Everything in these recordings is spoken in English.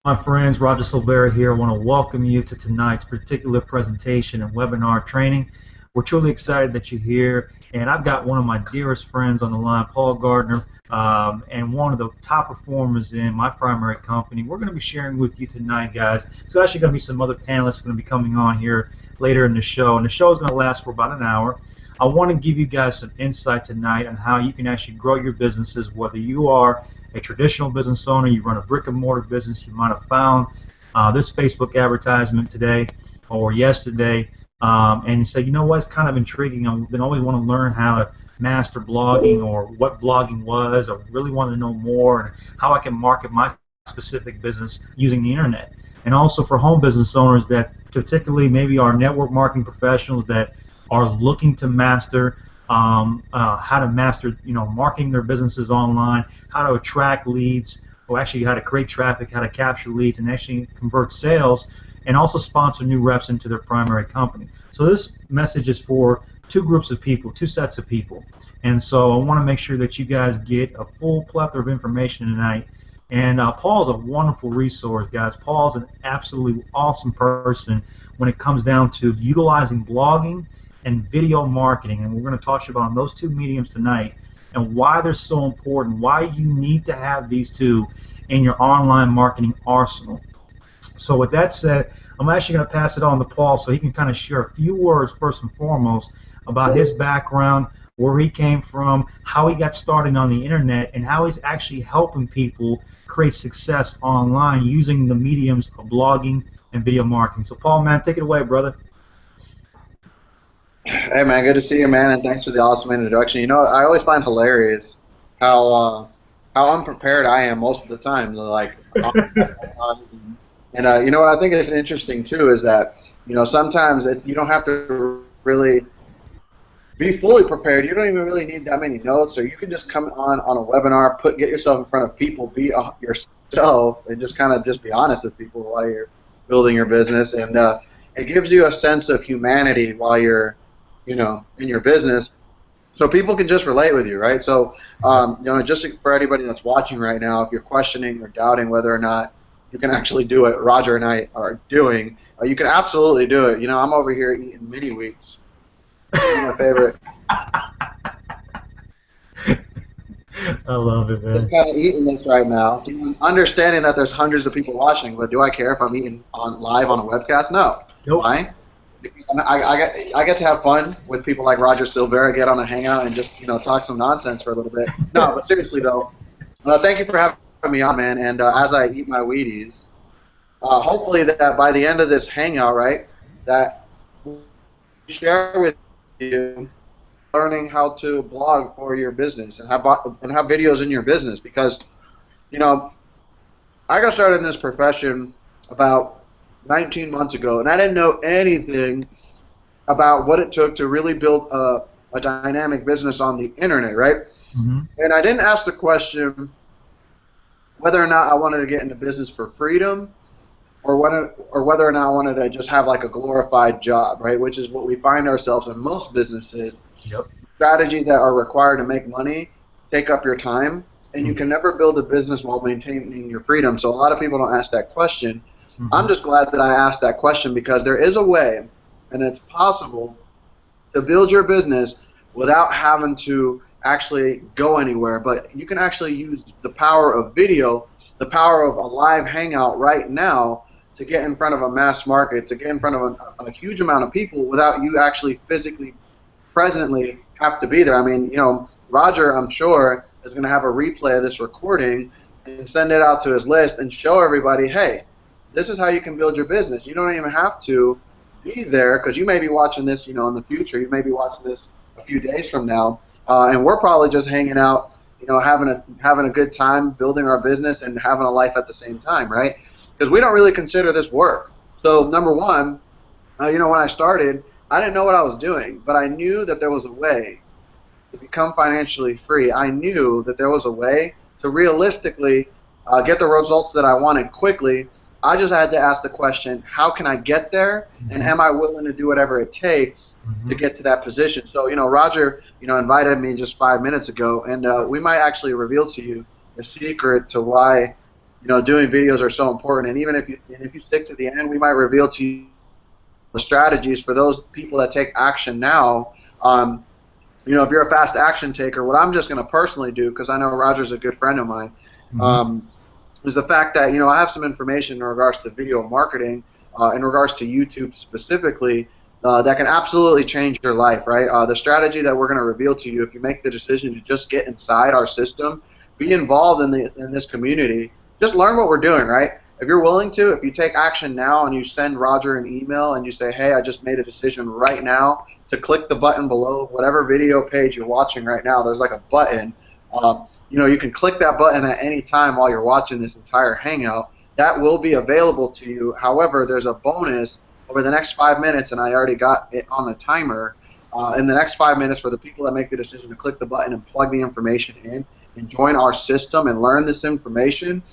My friends, Roger Silvera here. I want to welcome you to tonight's particular presentation and webinar training. We're truly excited that you're here, and I've got one of my dearest friends on the line, Paul Gardner, and one of the top performers in my primary company. We're going to be sharing with you tonight, guys. So actually going to be some other panelists going to be coming on here later in the show, and the show is going to last for about an hour. I want to give you guys some insight tonight on how you can actually grow your businesses, whether you are a traditional business owner, you run a brick and mortar business, you might have found this Facebook advertisement today or yesterday, and you say, you know what, it's kind of intriguing. I've been always want to learn how to master blogging or what blogging was. I really want to know more and how I can market my specific business using the internet. And also for home business owners that particularly maybe are network marketing professionals that are looking to master how to master, marketing their businesses online, how to attract leads, or actually how to create traffic, how to capture leads, and actually convert sales, and also sponsor new reps into their primary company. So this message is for two groups of people, two sets of people. And so I want to make sure that you guys get a full plethora of information tonight. And Paul's a wonderful resource, guys. Paul's an absolutely awesome person when it comes down to utilizing blogging and video marketing, and we're going to talk about those two mediums tonight and why they're so important, why you need to have these two in your online marketing arsenal. So with that said, I'm actually going to pass it on to Paul so he can kind of share a few words first and foremost about his background, where he came from, how he got started on the internet, and how he's actually helping people create success online using the mediums of blogging and video marketing. So Paul, man, take it away, brother. Hey man, good to see you, man, and thanks for the awesome introduction. You know, I always find hilarious how unprepared I am most of the time. Like, you know what I think is interesting too is that sometimes you don't have to really be fully prepared. You don't even really need that many notes, or you can just come on a webinar, get yourself in front of people, be yourself, and just kind of be honest with people while you're building your business, and it gives you a sense of humanity while you're in your business, so people can just relate with you, right? So, just for anybody that's watching right now, if you're questioning or doubting whether or not you can actually do it, Roger and I are doing, you can absolutely do it. I'm over here eating mini wheats. My favorite. I love it, man. Just kind of eating this right now, understanding that there's hundreds of people watching, but do I care if I'm eating live on a webcast? No. Nope. Why? I get to have fun with people like Roger Silvera, get on a hangout and just talk some nonsense for a little bit. No, but seriously though, thank you for having me on, man. And as I eat my Wheaties, hopefully that by the end of this hangout, right, that we share with you learning how to blog for your business and have videos in your business, because I got started in this profession about 19 months ago, and I didn't know anything about what it took to really build a dynamic business on the internet, right? Mm-hmm. And I didn't ask the question whether or not I wanted to get into business for freedom, or whether or not I wanted to just have like a glorified job, right? Which is what we find ourselves in most businesses. Yep. Strategies that are required to make money take up your time, and you can never build a business while maintaining your freedom. So a lot of people don't ask that question. Mm-hmm. I'm just glad that I asked that question, because there is a way, and it's possible, to build your business without having to actually go anywhere. But you can actually use the power of video, the power of a live hangout right now, to get in front of a mass market, to get in front of a huge amount of people without you actually physically, presently have to be there. I mean, Roger, I'm sure, is going to have a replay of this recording and send it out to his list and show everybody, hey, this is how you can build your business. You don't even have to be there, because you may be watching this, in the future. You may be watching this a few days from now, and we're probably just hanging out, having a good time building our business and having a life at the same time, right? Because we don't really consider this work. So number one, when I started, I didn't know what I was doing, but I knew that there was a way to become financially free. I knew that there was a way to realistically get the results that I wanted quickly. I just had to ask the question, how can I get there, and am I willing to do whatever it takes to get to that position? So, Roger, invited me just 5 minutes ago, and we might actually reveal to you the secret to why, doing videos are so important. And even if you stick to the end, we might reveal to you the strategies for those people that take action now. If you're a fast action taker, what I'm just going to personally do, because I know Roger's a good friend of mine, is the fact that I have some information in regards to video marketing, in regards to YouTube specifically, that can absolutely change your life, right? The strategy that we're going to reveal to you, if you make the decision to just get inside our system, be involved in this community, just learn what we're doing, right? If you're willing to, if you take action now and you send Roger an email and you say, hey, I just made a decision right now to click the button below whatever video page you're watching right now, there's like a button. You can click that button at any time while you're watching this entire hangout. That will be available to you. However, there's a bonus over the next 5 minutes, and I already got it on the timer. In the next 5 minutes, for the people that make the decision to click the button and plug the information in and join our system and learn this information,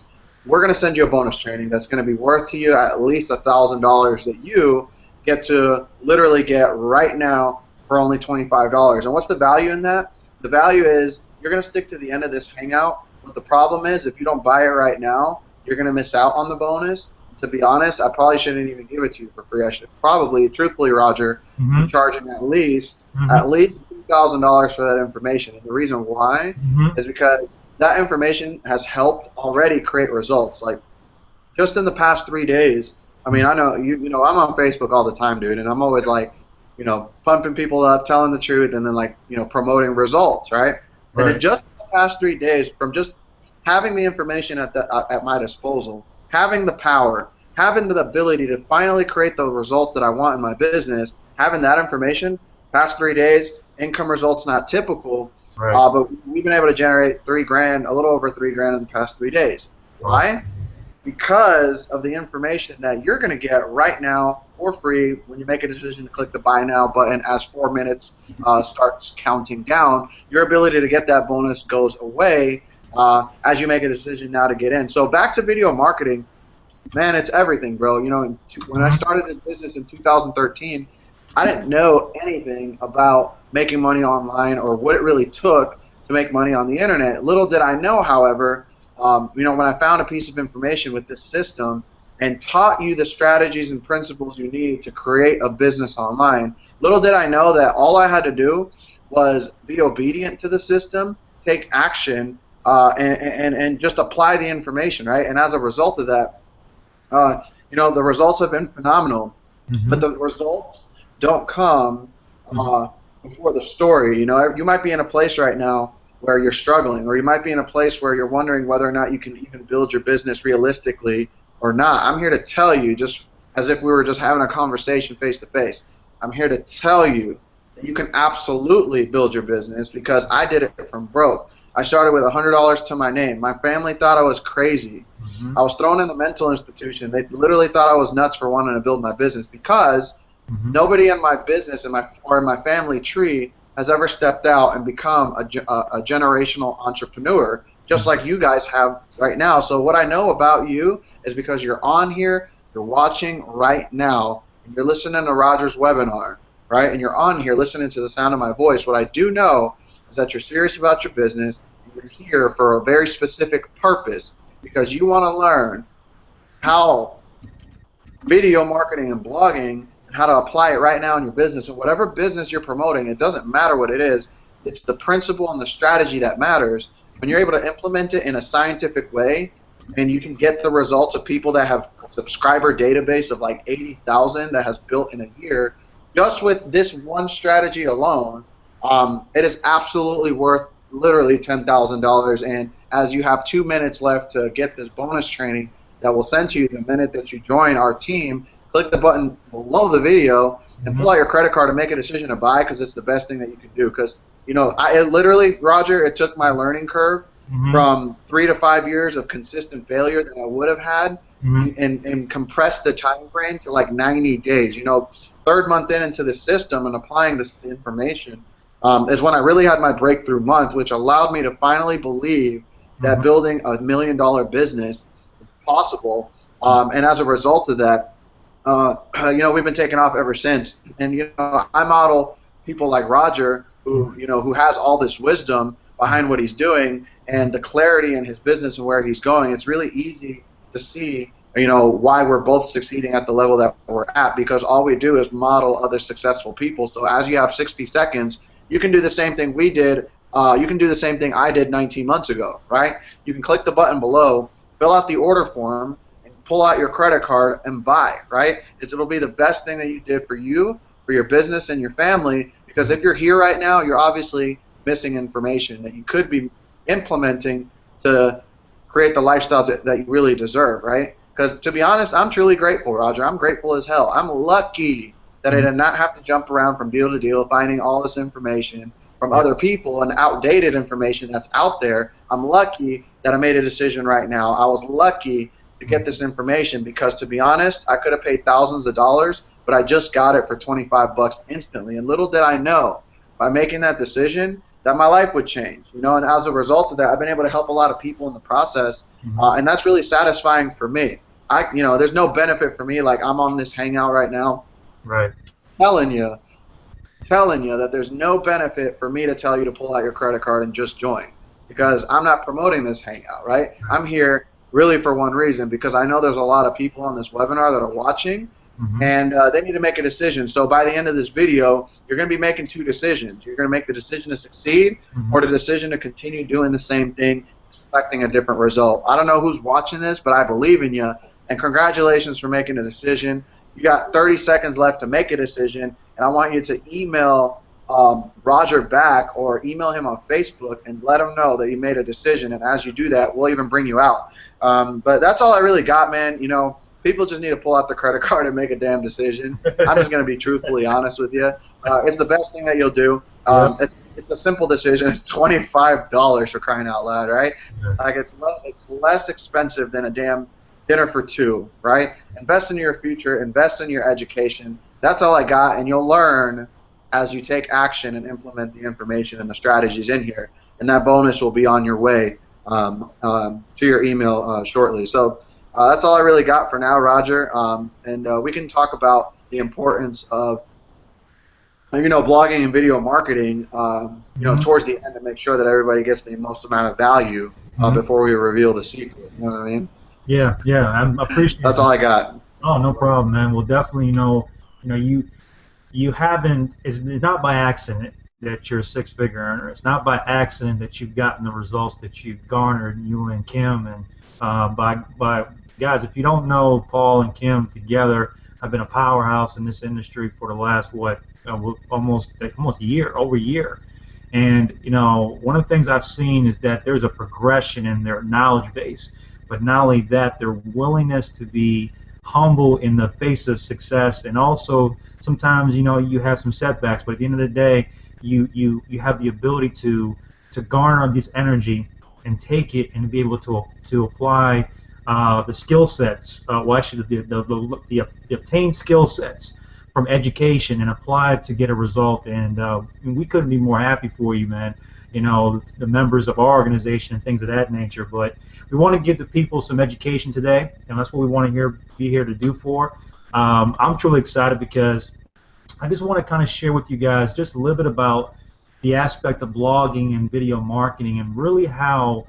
we're going to send you a bonus training that's going to be worth to you at least $1,000 that you get to literally get right now for only $25. And what's the value in that? The value is you're going to stick to the end of this hangout. But the problem is, if you don't buy it right now, you're going to miss out on the bonus. To be honest, I probably shouldn't even give it to you for free. I should probably, truthfully, Roger, be charging at least $2,000 for that information. And the reason why is because that information has helped already create results. Like, just in the past 3 days, I mean, I know, I'm on Facebook all the time, dude, and I'm always like, pumping people up, telling the truth, and then like, promoting results, right? And in just the past 3 days, from just having the information at my disposal, having the power, having the ability to finally create the results that I want in my business, having that information, past 3 days, income results not typical, but we've been able to generate $3,000, a little over $3,000 in the past 3 days. Why? Because of the information that you're going to get right now for free when you make a decision to click the Buy Now button as 4 minutes starts counting down. Your ability to get that bonus goes away as you make a decision now to get in. So back to video marketing, man, it's everything, bro. When I started this business in 2013, I didn't know anything about making money online or what it really took to make money on the internet. Little did I know, however, when I found a piece of information with this system and taught you the strategies and principles you need to create a business online, little did I know that all I had to do was be obedient to the system, take action, and just apply the information, right? And as a result of that, the results have been phenomenal. But the results don't come before the story. You might be in a place right now where you're struggling, or you might be in a place where you're wondering whether or not you can even build your business realistically or not. I'm here to tell you, just as if we were just having a conversation face to face, I'm here to tell you that you can absolutely build your business, because I did it from broke. I started with $100 to my name. My family thought I was crazy. I was thrown in the mental institution. They literally thought I was nuts for wanting to build my business, because nobody in my business or in my family tree has ever stepped out and become a generational entrepreneur, just like you guys have right now. So what I know about you is because you're on here, you're watching right now, and you're listening to Roger's webinar, right? And you're on here listening to the sound of my voice. What I do know is that you're serious about your business. You're here for a very specific purpose, because you want to learn how video marketing and blogging, and how to apply it right now in your business. And whatever business you're promoting, it doesn't matter what it is. It's the principle and the strategy that matters. When you're able to implement it in a scientific way, and you can get the results of people that have a subscriber database of like 80,000 that has built in a year, just with this one strategy alone, it is absolutely worth literally $10,000. And as you have 2 minutes left to get this bonus training that we'll send to you the minute that you join our team, click the button below the video and pull out your credit card and make a decision to buy, because it's the best thing that you can do. Because literally, Roger, it took my learning curve from 3 to 5 years of consistent failure that I would have had, and compressed the time frame to like 90 days. Third month into the system and applying this information is when I really had my breakthrough month, which allowed me to finally believe that building a $1 million business is possible. And as a result of that, we've been taking off ever since. And I model people like Roger, who has all this wisdom behind what he's doing, and the clarity in his business and where he's going, it's really easy to see, you know, why we're both succeeding at the level that we're at, because all we do is model other successful people. So as you have 60 seconds, you can do the same thing we did. You can do the same thing I did 19 months ago, right? You can click the button below, fill out the order form, and pull out your credit card and buy, right? It'll be the best thing that you did for you, for your business, and your family, because if you're here right now, you're obviously missing information that you could be implementing to create the lifestyle that you really deserve, right? Because to be honest, I'm truly grateful, Roger. I'm grateful as hell. I'm lucky that I did not have to jump around from deal to deal finding all this information from other people and outdated information that's out there. I'm lucky that I made a decision right now. I was lucky to get this information because, to be honest, I could have paid thousands of dollars, but I just got it for 25 bucks instantly. And little did I know, by making that decision, that my life would change, you know, and as a result of that, I've been able to help a lot of people in the process, and that's really satisfying for me. You know, there's no benefit for me, like I'm on this hangout right now, right, telling you that there's no benefit for me to tell you to pull out your credit card and just join, because I'm not promoting this hangout, right? I'm here really for one reason, because I know there's a lot of people on this webinar that are watching, and they need to make a decision. So by the end of this video, you're going to be making two decisions. You're going to make the decision to succeed or the decision to continue doing the same thing, expecting a different result. I don't know who's watching this, but I believe in you, and congratulations for making a decision. You got 30 seconds left to make a decision, and I want you to email Roger back or email him on Facebook and let him know that you made a decision, and as you do that, we'll even bring you out. But that's all I really got, man. You know, people just need to pull out the credit card and make a damn decision. I'm just going to be truthfully honest with you. It's the best thing that you'll do. It's a simple decision. It's $25 for crying out loud, right? Like it's less expensive than a damn dinner for two, right? Invest in your future. Invest in your education. That's all I got, and you'll learn as you take action and implement the information and the strategies in here. And that bonus will be on your way to your email shortly. So that's all I really got for now, Roger. And we can talk about the importance of, you know, blogging and video marketing, you know, towards the end to make sure that everybody gets the most amount of value before we reveal the secret. You know what I mean? Yeah, I appreciate. That's all I got. Oh, no problem, man. Well, definitely, you haven't. It's not by accident that you're a six-figure earner. It's not by accident that you've gotten the results that you've garnered, you and Kim. And by guys, if you don't know, Paul and Kim together have been a powerhouse in this industry for the last almost a year, over a year. And you know, one of the things I've seen is that there's a progression in their knowledge base, but not only that, their willingness to be humble in the face of success, and also sometimes, you know, you have some setbacks, but at the end of the day, you have the ability to garner this energy and take it and be able to apply the skill sets, actually the obtained skill sets from education and apply it to get a result. And we couldn't be more happy for you, man. You know, the members of our organization and things of that nature. But we want to give the people some education today, and that's what we want to be here to do for. I'm truly excited because I just want to kind of share with you guys just a little bit about the aspect of blogging and video marketing, and really how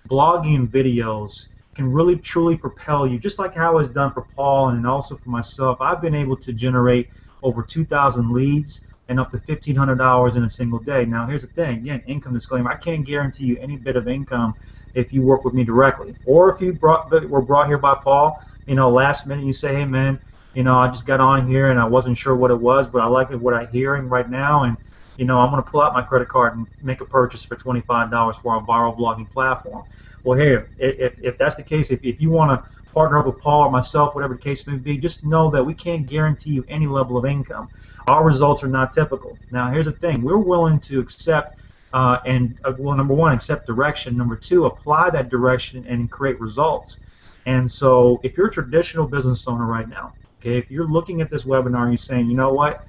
blogging and videos can really truly propel you, just like how it's done for Paul and also for myself. I've been able to generate over 2,000 leads and up to $1,500 in a single day. Now, here's the thing. Again, income disclaimer. I can't guarantee you any bit of income if you work with me directly, or if you were brought here by Paul. You know, last minute you say, hey man, you know, I just got on here and I wasn't sure what it was, but I like what I'm hearing right now, and you know, I'm going to pull out my credit card and make a purchase for $25 for our viral blogging platform. Well, hey, if that's the case, if you want to partner up with Paul or myself, whatever the case may be, just know that we can't guarantee you any level of income. Our results are not typical. Now, here's the thing. We're willing to accept, well, number one, accept direction. Number two, apply that direction and create results. And so if you're a traditional business owner right now, okay, if you're looking at this webinar and you're saying, you know what,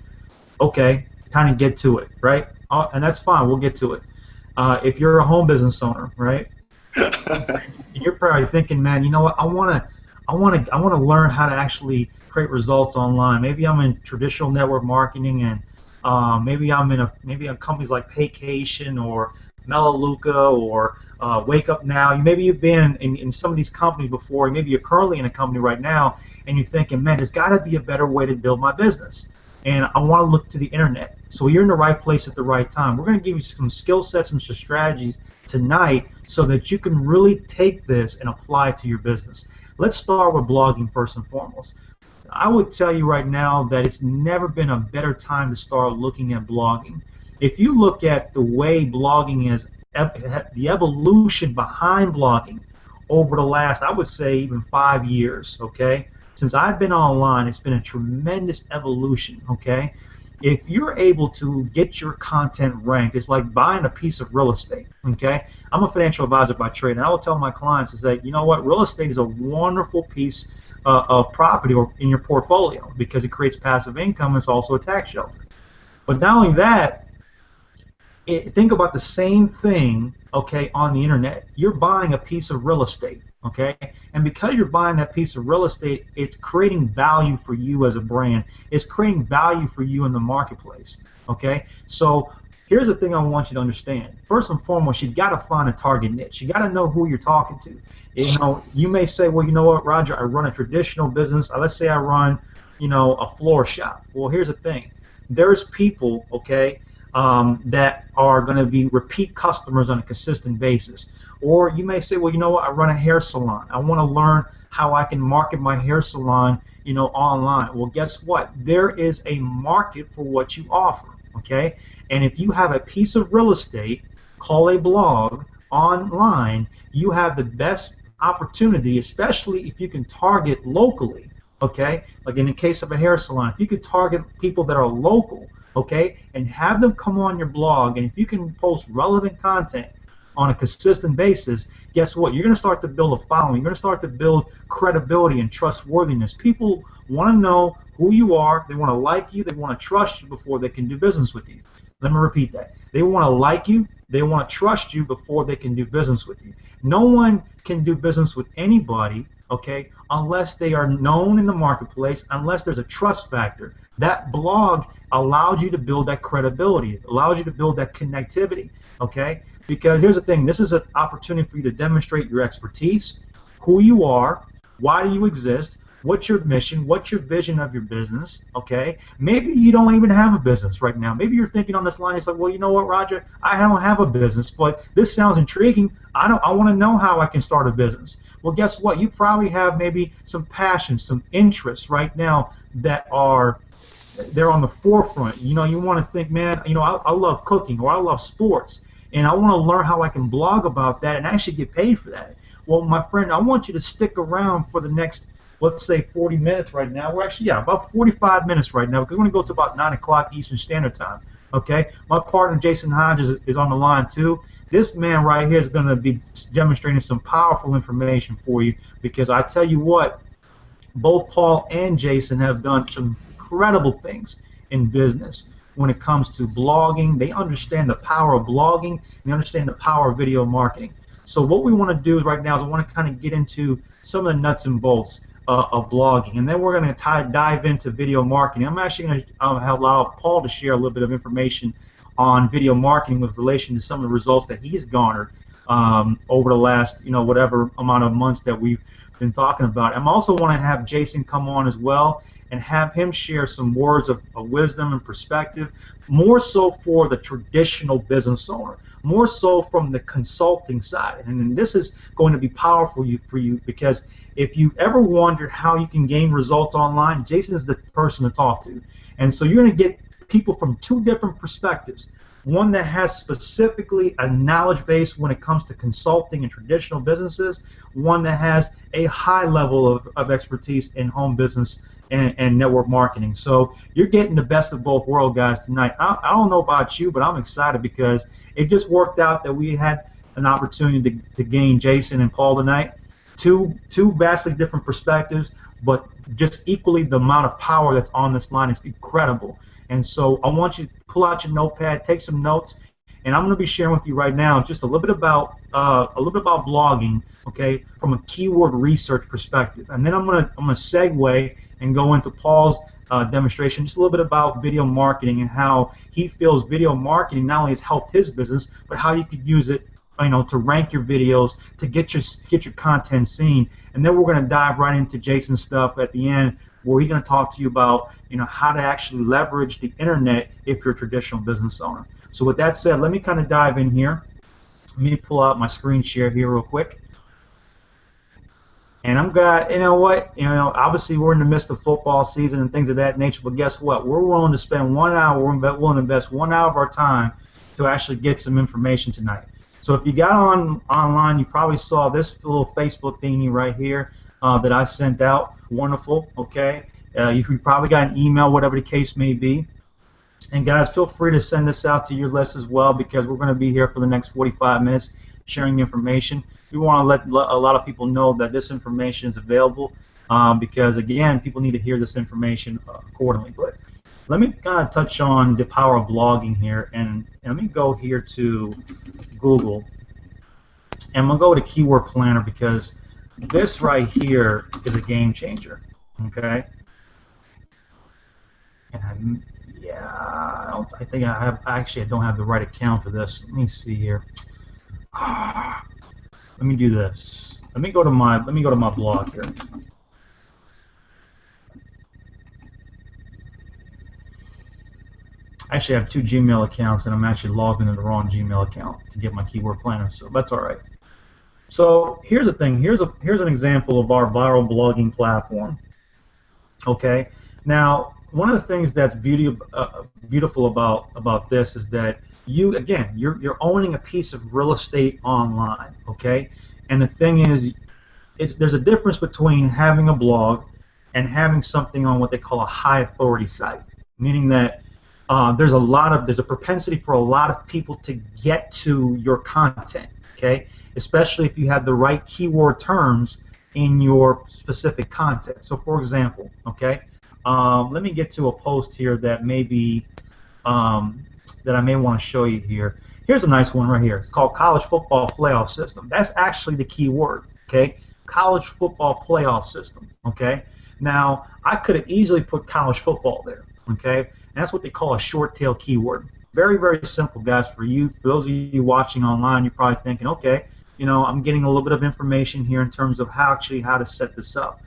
okay, kind of get to it, right? And that's fine. We'll get to it. If you're a home business owner, right, you're probably thinking, man, you know what, I want to learn how to actually create results online. Maybe I'm in traditional network marketing, and maybe I'm in companies like Paycation, or Melaleuca or Wake Up Now. Maybe you've been in some of these companies before. Maybe you're currently in a company right now, and you're thinking, man, there's got to be a better way to build my business. And I want to look to the internet. So you're in the right place at the right time. We're going to give you some skill sets and some strategies tonight so that you can really take this and apply it to your business. Let's start with blogging first and foremost. I would tell you right now that it's never been a better time to start looking at blogging. If you look at the way blogging is, the evolution behind blogging over the last, I would say, even 5 years, okay? Since I've been online, it's been a tremendous evolution, okay? If you're able to get your content ranked, it's like buying a piece of real estate, okay? I'm a financial advisor by trade, and I will tell my clients is that, you know what, real estate is a wonderful piece of property or in your portfolio because it creates passive income. It's also a tax shelter. But not only that, think about the same thing, okay, on the internet. You're buying a piece of real estate, okay? And because you're buying that piece of real estate, it's creating value for you as a brand. It's creating value for you in the marketplace, okay? So here's the thing I want you to understand. First and foremost, you've got to find a target niche. You got to know who you're talking to. You know, you may say, well, you know what, Roger, I run a traditional business. Let's say I run, you know, a floor shop. Well, here's the thing. There's people, okay, that are going to be repeat customers on a consistent basis. Or you may say, well, you know what, I run a hair salon. I want to learn how I can market my hair salon, you know, online. Well, guess what? There is a market for what you offer, okay? And if you have a piece of real estate, call a blog online, you have the best opportunity, especially if you can target locally, okay? Like in the case of a hair salon, if you could target people that are local, okay, and have them come on your blog, and if you can post relevant content on a consistent basis, guess what? You're going to start to build a following. You're going to start to build credibility and trustworthiness. People want to know who you are. They want to like you. They want to trust you before they can do business with you. Let me repeat that. They want to like you. They want to trust you before they can do business with you. No one can do business with anybody, okay, unless they are known in the marketplace, unless there's a trust factor. That blog allows you to build that credibility. It allows you to build that connectivity, okay? Because here's the thing. This is an opportunity for you to demonstrate your expertise, who you are, why do you exist, what's your mission, what's your vision of your business, okay? Maybe you don't even have a business right now. Maybe you're thinking on this line, it's like, well, you know what, Roger, I don't have a business, but this sounds intriguing. I want to know how I can start a business. Well, guess what? You probably have maybe some passions, some interests right now that they're on the forefront. You know, you want to think, man, you know, I love cooking or I love sports, and I want to learn how I can blog about that and actually get paid for that. Well, my friend, I want you to stick around for the next, let's say 40 minutes right now. We're actually, about 45 minutes right now because we're going to go to about 9 o'clock Eastern Standard Time. Okay? My partner, Jason Hodges, is on the line too. This man right here is going to be demonstrating some powerful information for you because I tell you what, both Paul and Jason have done some incredible things in business when it comes to blogging. They understand the power of blogging. They understand the power of video marketing. So what we want to do right now is I want to kind of get into some of the nuts and bolts of blogging, and then we're going to dive into video marketing. I'm actually going to allow Paul to share a little bit of information on video marketing with relation to some of the results that he's garnered over the last, you know, whatever amount of months that we've been talking about. I also want to have Jason come on as well and have him share some words of wisdom and perspective, more so for the traditional business owner, more so from the consulting side. And this is going to be powerful for you because if you ever wondered how you can gain results online, Jason is the person to talk to. And so you're going to get people from two different perspectives. One that has specifically a knowledge base when it comes to consulting and traditional businesses, one that has a high level of expertise in home business and network marketing. So you're getting the best of both worlds, guys, tonight. I don't know about you, but I'm excited because it just worked out that we had an opportunity to gain Jason and Paul tonight. Two vastly different perspectives, but just equally the amount of power that's on this line is incredible. And so I want you to pull out your notepad, take some notes, And I'm going to be sharing with you right now just a little bit about blogging, okay, from a keyword research perspective. And then I'm gonna segue and go into Paul's demonstration, just a little bit about video marketing and how he feels video marketing not only has helped his business, but how you could use it, to rank your videos, to get your content seen. And then we're going to dive right into Jason's stuff at the end, where he's going to talk to you about how to actually leverage the internet if you're a traditional business owner. So with that said, let me kind of dive in here. Let me pull out my screen share here real quick. And I'm got, obviously we're in the midst of football season and things of that nature, but guess what? We're willing to spend 1 hour, we're willing to invest 1 hour of our time to actually get some information tonight. So if you got online, you probably saw this little Facebook thingy right here that I sent out. Wonderful, okay? You probably got an email, whatever the case may be. And guys, feel free to send this out to your list as well, because we're going to be here for the next 45 minutes sharing information. We want to let a lot of people know that this information is available, because again, people need to hear this information accordingly. But let me kind of touch on the power of blogging here, and let me go here to Google, and we'll go to Keyword Planner, because this right here is a game changer. Okay. And I think I have. Actually, I don't have the right account for this. Let me see here. Let me do this. Let me go to my blog here. I actually have 2 Gmail accounts, and I'm actually logged into the wrong Gmail account to get my keyword planner, so that's all right. So here's the thing. Here's an example of our viral blogging platform. Okay. Now, one of the things that's beautiful about this is that you're owning a piece of real estate online. Okay. And the thing is, there's a difference between having a blog and having something on what they call a high authority site, meaning that there's a propensity for a lot of people to get to your content, okay? Especially if you have the right keyword terms in your specific content. So, for example, okay, let me get to a post here that maybe that I may want to show you here. Here's a nice one right here. It's called College Football Playoff System. That's actually the key word, okay? College Football Playoff System, okay? Now, I could have easily put college football there, okay? And that's what they call a short tail keyword. Very, very simple, guys. For those of you watching online, you're probably thinking, okay, I'm getting a little bit of information here in terms of how to set this up.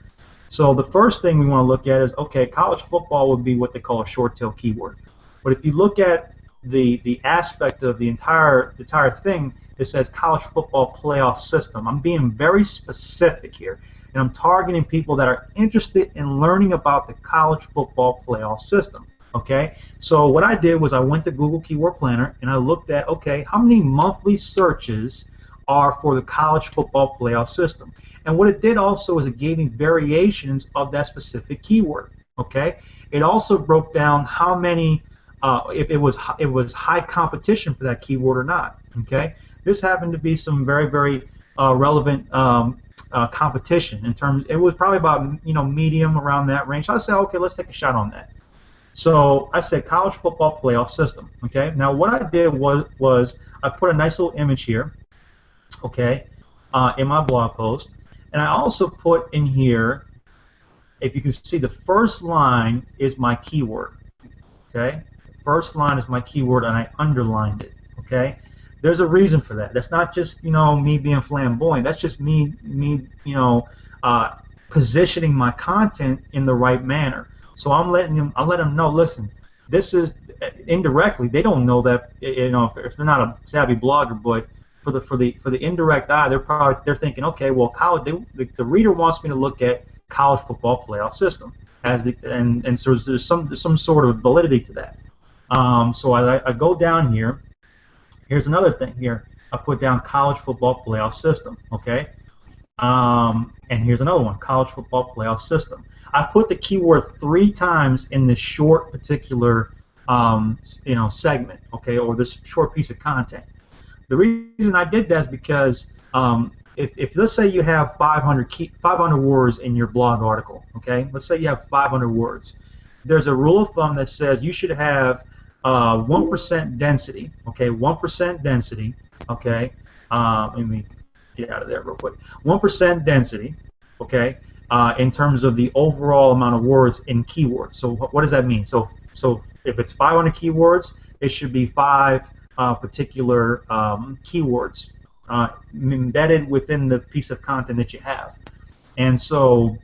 So the first thing we want to look at is, okay, college football would be what they call a short tail keyword. But if you look at the aspect of the entire thing, it says college football playoff system. I'm being very specific here, and I'm targeting people that are interested in learning about the college football playoff system. Okay, so what I did was I went to Google Keyword Planner and I looked at, okay, how many monthly searches are for the college football playoff system. And what it did also is it gave me variations of that specific keyword. Okay, it also broke down how many, if it was high competition for that keyword or not. Okay, this happened to be some very, very relevant competition in terms. It was probably about medium, around that range. So I said, okay, let's take a shot on that. So I said college football playoff system. Okay. Now what I did was I put a nice little image here, okay, in my blog post, and I also put in here, if you can see, the first line is my keyword. Okay. The first line is my keyword, and I underlined it. Okay. There's a reason for that. That's not just me being flamboyant. That's just me positioning my content in the right manner. So I'm letting them know. Listen, this is indirectly. They don't know that if they're not a savvy blogger, but for the indirect eye, they're thinking, okay, well, the reader wants me to look at college football playoff system and so there's some sort of validity to that. So I go down here. Here's another thing here. I put down college football playoff system. Okay. And here's another one, college football playoff system. I put the keyword 3 times in this short particular segment, okay, or this short piece of content. The reason I did that is because if let's say you have 500 words in your blog article, okay, let's say you have 500 words. There's a rule of thumb that says you should have 1% density, okay, 1% density, okay, let me get out of there real quick, 1% density, okay, in terms of the overall amount of words in keywords. So what does that mean? So if it's 500 keywords, it should be 5 particular keywords embedded within the piece of content that you have. And so,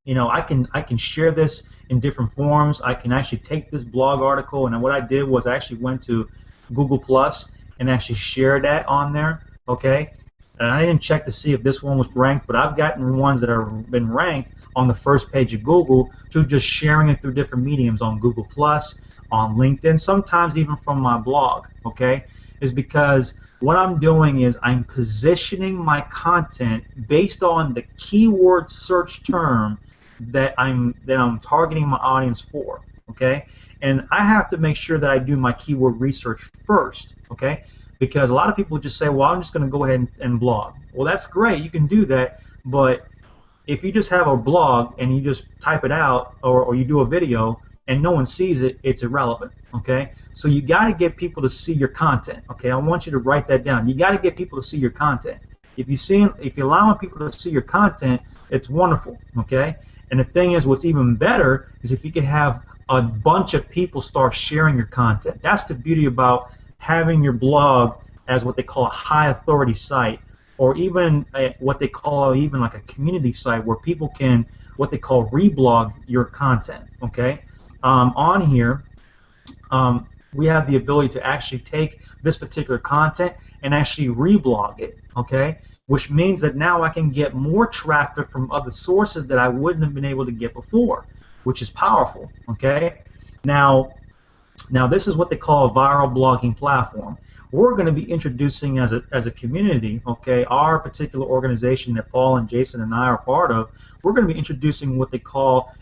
you know, I can share this in different forms. I can actually take this blog article, and what I did was I actually went to Google Plus and actually shared that on there, okay? And I didn't check to see if this one was ranked, but I've gotten ones that have been ranked on the first page of Google to just sharing it through different mediums on Google Plus, on LinkedIn, sometimes even from my blog, okay? Is because what I'm doing is I'm positioning my content based on the keyword search term that I'm targeting my audience for, okay? And I have to make sure that I do my keyword research first, okay? Because a lot of people just say, well, I'm just going to go ahead and blog. Well, that's great, you can do that, but if you just have a blog and you just type it out, or you do a video and no one sees it, it's irrelevant, okay? So you got to get people to see your content, okay? I want you to write that down. You got to get people to see your content. If you're allowing people to see your content, it's wonderful, okay? And the thing is, what's even better is if you can have a bunch of people start sharing your content. That's the beauty about having your blog as what they call a high authority site, or even what they call even like a community site where people can what they call reblog your content, okay? On here, we have the ability to actually take this particular content and actually reblog it, okay? Which means that now I can get more traffic from other sources that I wouldn't have been able to get before, which is powerful, okay? Now this is what they call a viral blogging platform. We're going to be introducing as a community, okay, our particular organization that Paul and Jason and I are part of, we're going to be introducing what they call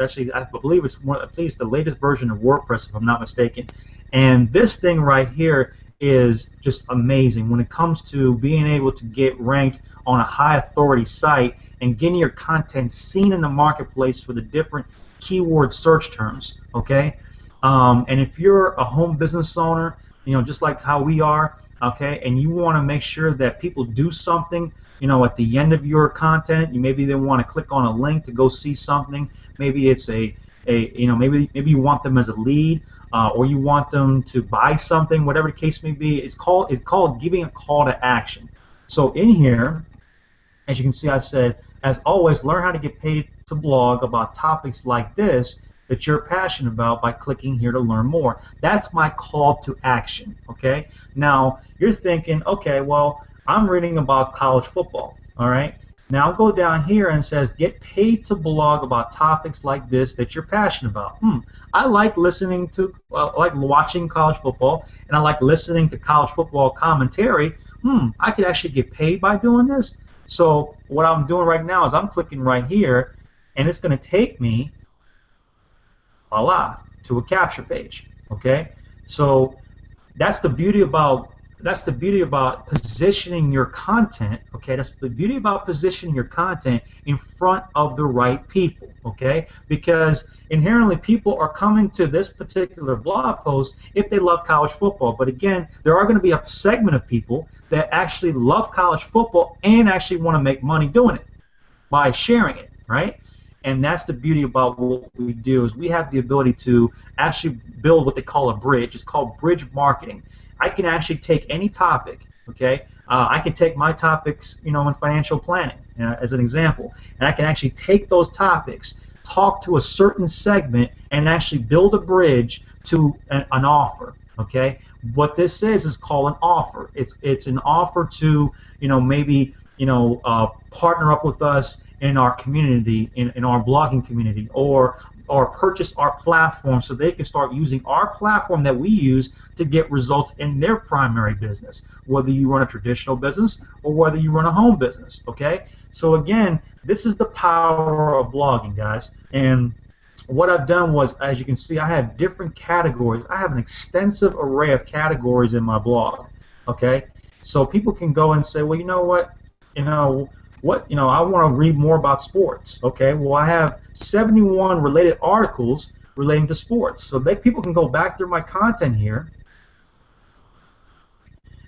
actually I believe it's at least the latest version of WordPress, if I'm not mistaken. And this thing right here is just amazing when it comes to being able to get ranked on a high authority site and getting your content seen in the marketplace for the different keyword search terms, okay? And if you're a home business owner, you know, just like how we are, okay, and you want to make sure that people do something, you know, at the end of your content, maybe they want to click on a link to go see something. Maybe it's you know, maybe you want them as a lead, or you want them to buy something, whatever the case may be. It's called giving a call to action. So in here, as you can see, I said, as always, learn how to get paid to blog about topics like this that you're passionate about by clicking here to learn more. That's my call to action, okay? Now, you're thinking, okay, well, I'm reading about college football, all right? Now go down here and it says, get paid to blog about topics like this that you're passionate about. I like listening to, I like watching college football, and I like listening to college football commentary. I could actually get paid by doing this. So what I'm doing right now is I'm clicking right here, and it's going to take me voila, to a capture page. Okay, so that's the beauty about positioning your content. Okay, that's the beauty about positioning your content in front of the right people. Okay, because inherently people are coming to this particular blog post if they love college football. But again, there are going to be a segment of people that actually love college football and actually want to make money doing it by sharing it, right? And that's the beauty about what we do, is we have the ability to actually build what they call a bridge. It's called bridge marketing. I can actually take any topic, okay? I can take my topics, you know, in financial planning, as an example, and I can actually take those topics, talk to a certain segment, and actually build a bridge to an offer, okay? What this is called an offer. It's an offer to, you know, maybe, you know, partner up with us in our community, in our blogging community, or purchase our platform so they can start using our platform that we use to get results in their primary business, whether you run a traditional business or whether you run a home business, okay? So again, this is the power of blogging, guys. And what I've done was, as you can see, I have different categories. I have an extensive array of categories in my blog, okay? So people can go and say, well, you know what, I want to read more about sports. Okay, well, I have 71 related articles relating to sports. So people can go back through my content here,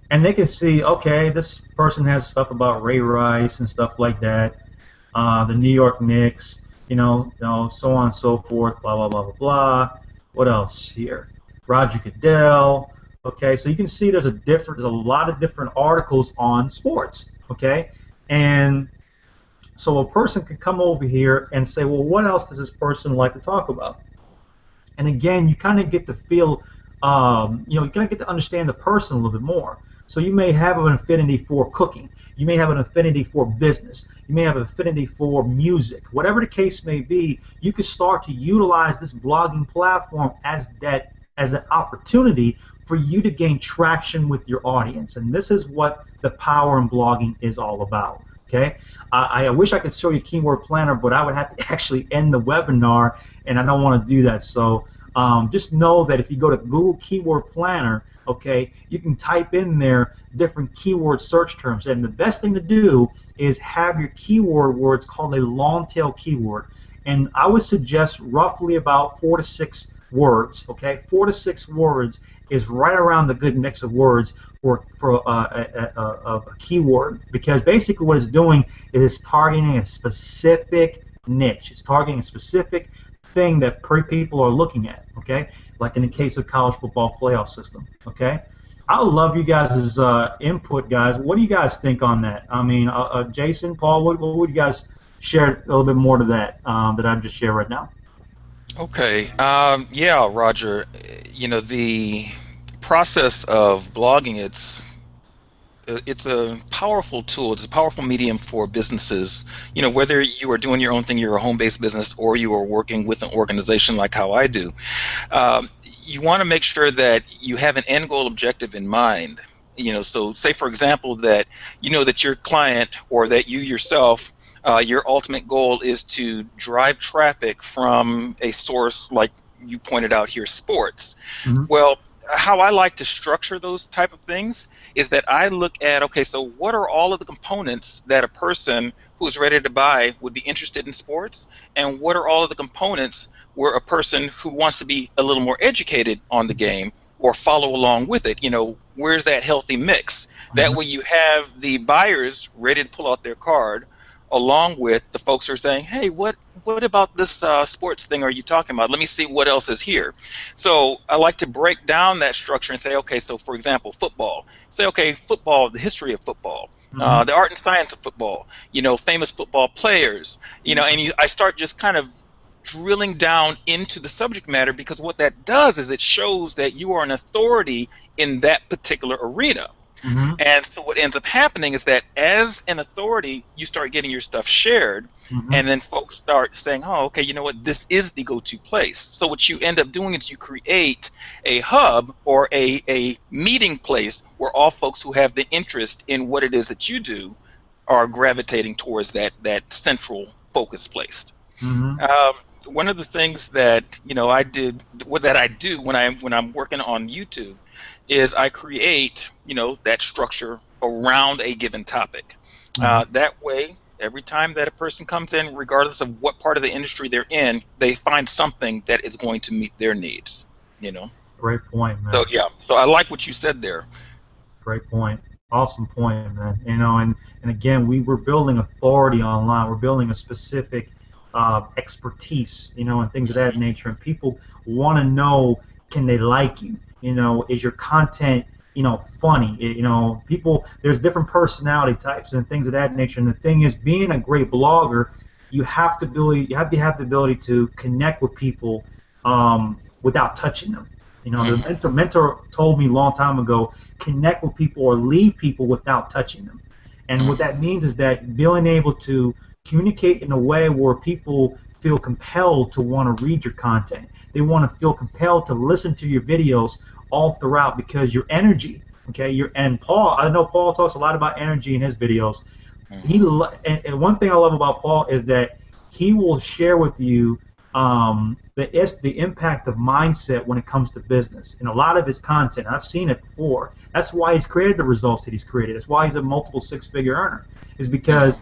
and they can see, okay, this person has stuff about Ray Rice and stuff like that, the New York Knicks, so on and so forth, blah, blah, blah, blah, blah. What else here? Roger Goodell. Okay, so you can see there's a lot of different articles on sports. Okay, and so a person could come over here and say, well, what else does this person like to talk about? And again, you kind of get to feel, you kind of get to understand the person a little bit more. So you may have an affinity for cooking. You may have an affinity for business. You may have an affinity for music. Whatever the case may be, you can start to utilize this blogging platform as an opportunity for you to gain traction with your audience. And this is what the power in blogging is all about. Okay, I wish I could show you Keyword Planner, but I would have to actually end the webinar, and I don't want to do that. So just know that if you go to Google Keyword Planner, okay, you can type in there different keyword search terms, and the best thing to do is have your keyword words called a long tail keyword, and I would suggest roughly about 4 to 6 words. Okay, 4 to 6 words is right around the good mix of words for a keyword, because basically what it's doing is targeting a specific niche. It's targeting a specific thing that people are looking at. Okay, like in the case of college football playoff system. Okay, I love you guys' input, guys. What do you guys think on that? I mean, Jason, Paul, what would you guys share a little bit more to that that I've just shared right now? Okay. Yeah, Roger. The process of blogging, it's a powerful tool. It's a powerful medium for businesses. Whether you are doing your own thing, you're a home-based business, or you are working with an organization like how I do. You want to make sure that you have an end goal objective in mind. So say, for example, that that your client or that you yourself, your ultimate goal is to drive traffic from a source like you pointed out here, sports. Mm-hmm. Well, how I like to structure those type of things is that I look at, okay, so what are all of the components that a person who is ready to buy would be interested in sports, and what are all of the components where a person who wants to be a little more educated on the game or follow along with it, where's that healthy mix? Mm-hmm. That way you have the buyers ready to pull out their card, along with the folks who are saying, hey, what about this sports thing are you talking about? Let me see what else is here. So I like to break down that structure and say, okay, so for example, football. Say, okay, football, the history of football, mm-hmm. The art and science of football, famous football players, and I start just kind of drilling down into the subject matter, because what that does is it shows that you are an authority in that particular arena. Mm-hmm. And so what ends up happening is that as an authority, you start getting your stuff shared, mm-hmm. and then folks start saying, oh, okay, you know what, this is the go-to place. So what you end up doing is you create a hub or a meeting place where all folks who have the interest in what it is that you do are gravitating towards that central focus place. Mm-hmm. One of the things that I do when I'm working on YouTube is I create that structure around a given topic. Mm-hmm. That way, every time that a person comes in, regardless of what part of the industry they're in, they find something that is going to meet their needs. Great point, man. So yeah, so I like what you said there. Great point. Awesome point, man. And again, we're building authority online. We're building a specific expertise, and things of that nature. And people want to know, can they like you? Is your content, funny? People, there's different personality types and things of that nature. And the thing is, being a great blogger, you have to have the ability to connect with people without touching them. The mentor told me a long time ago, connect with people or leave people without touching them. And what that means is that being able to communicate in a way where people feel compelled to want to read your content. They want to feel compelled to listen to your videos all throughout, because your energy, okay, and Paul, I know Paul talks a lot about energy in his videos. And one thing I love about Paul is that he will share with you the impact of mindset when it comes to business. In a lot of his content, I've seen it before. That's why he's created the results that he's created. That's why he's a multiple six-figure earner, is because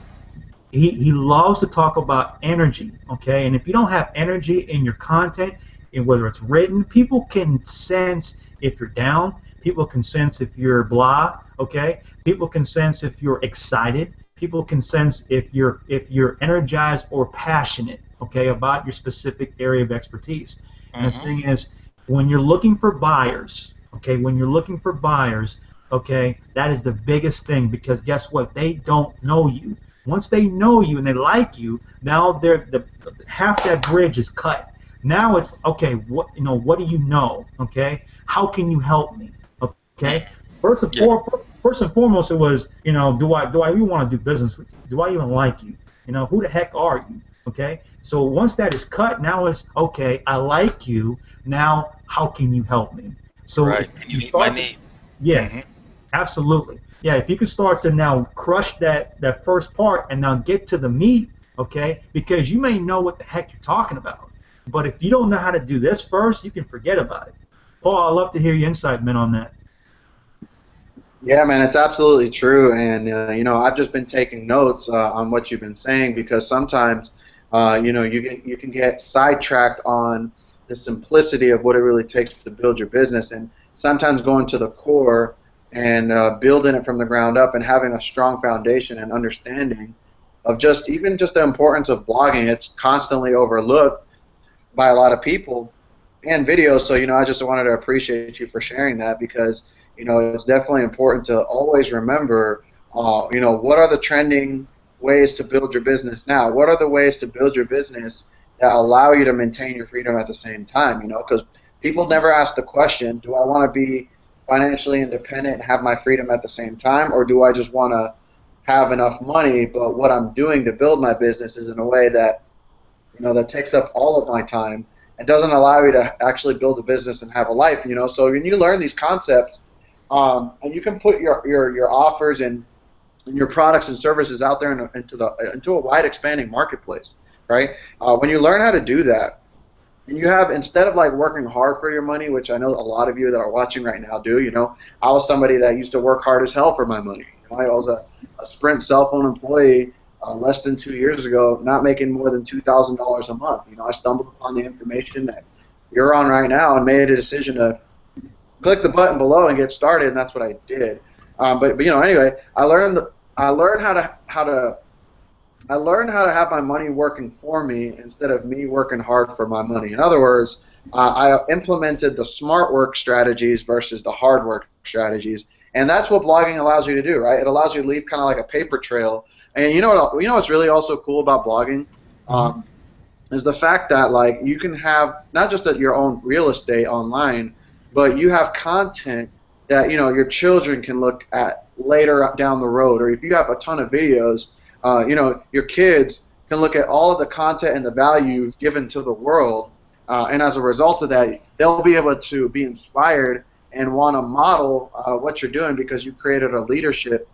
he loves to talk about energy, okay? And if you don't have energy in your content, and whether it's written, people can sense if you're down. People can sense if you're blah. Okay. People can sense if you're excited. People can sense if you're energized or passionate. Okay, about your specific area of expertise. And the Mm-hmm. thing is, when you're looking for buyers, okay, when you're looking for buyers, okay, that is the biggest thing, because guess what? They don't know you. Once they know you and they like you, now half that bridge is cut. Now it's okay. What do you know? Okay, how can you help me? Okay, first and Yeah. first and foremost, it was do I even want to do business with you? Do I even like you? Who the heck are you? Okay, so once that is cut, now it's okay. I like you. Now, how can you help me? So if Right. And you you meet my start to, need. yeah, Mm-hmm. absolutely. Yeah, if you can start to now crush that first part and now get to the meat, okay? Because you may know what the heck you're talking about, but if you don't know how to do this first, you can forget about it. Paul, I'd love to hear your insight, man, on that. Yeah, man, it's absolutely true. And, I've just been taking notes on what you've been saying, because sometimes, you can get sidetracked on the simplicity of what it really takes to build your business. And sometimes going to the core and building it from the ground up and having a strong foundation and understanding of even just the importance of blogging. It's constantly overlooked by a lot of people and videos. So, I just wanted to appreciate you for sharing that, because, it's definitely important to always remember, what are the trending ways to build your business now? What are the ways to build your business that allow you to maintain your freedom at the same time? Because people never ask the question, do I want to be financially independent and have my freedom at the same time, or do I just want to have enough money, but what I'm doing to build my business is in a way that that takes up all of my time and doesn't allow you to actually build a business and have a life. So when you learn these concepts, and you can put your offers and your products and services out there into a wide expanding marketplace, right? When you learn how to do that, and you have, instead of like working hard for your money, which I know a lot of you that are watching right now do. I was somebody that used to work hard as hell for my money. I was a Sprint cell phone employee less than 2 years ago, not making more than $2,000 a month. I stumbled upon the information that you're on right now and made a decision to click the button below and get started, and that's what I did. But anyway, I learned how to have my money working for me instead of me working hard for my money. In other words, I implemented the smart work strategies versus the hard work strategies, and that's what blogging allows you to do, right? It allows you to leave kind of like a paper trail. And what's really also cool about blogging, is the fact that like you can have not just your own real estate online, but you have content that your children can look at later down the road, or if you have a ton of videos. Your kids can look at all of the content and the value you've given to the world, and as a result of that, they'll be able to be inspired and want to model what you're doing, because you created a leadership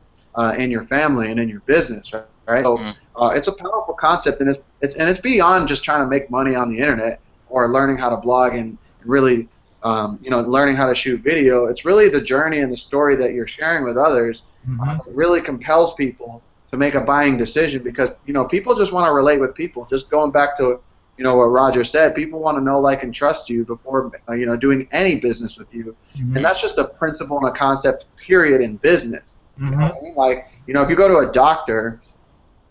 in your family and in your business, right? So it's a powerful concept, and it's beyond just trying to make money on the internet or learning how to blog and really learning how to shoot video. It's really the journey and the story that you're sharing with others that really compels people to make a buying decision, because people just want to relate with people. Just going back to what Roger said, people want to know, like, and trust you before doing any business with you, and that's just a principle and a concept, period, in business. You know what I mean? Like, if you go to a doctor,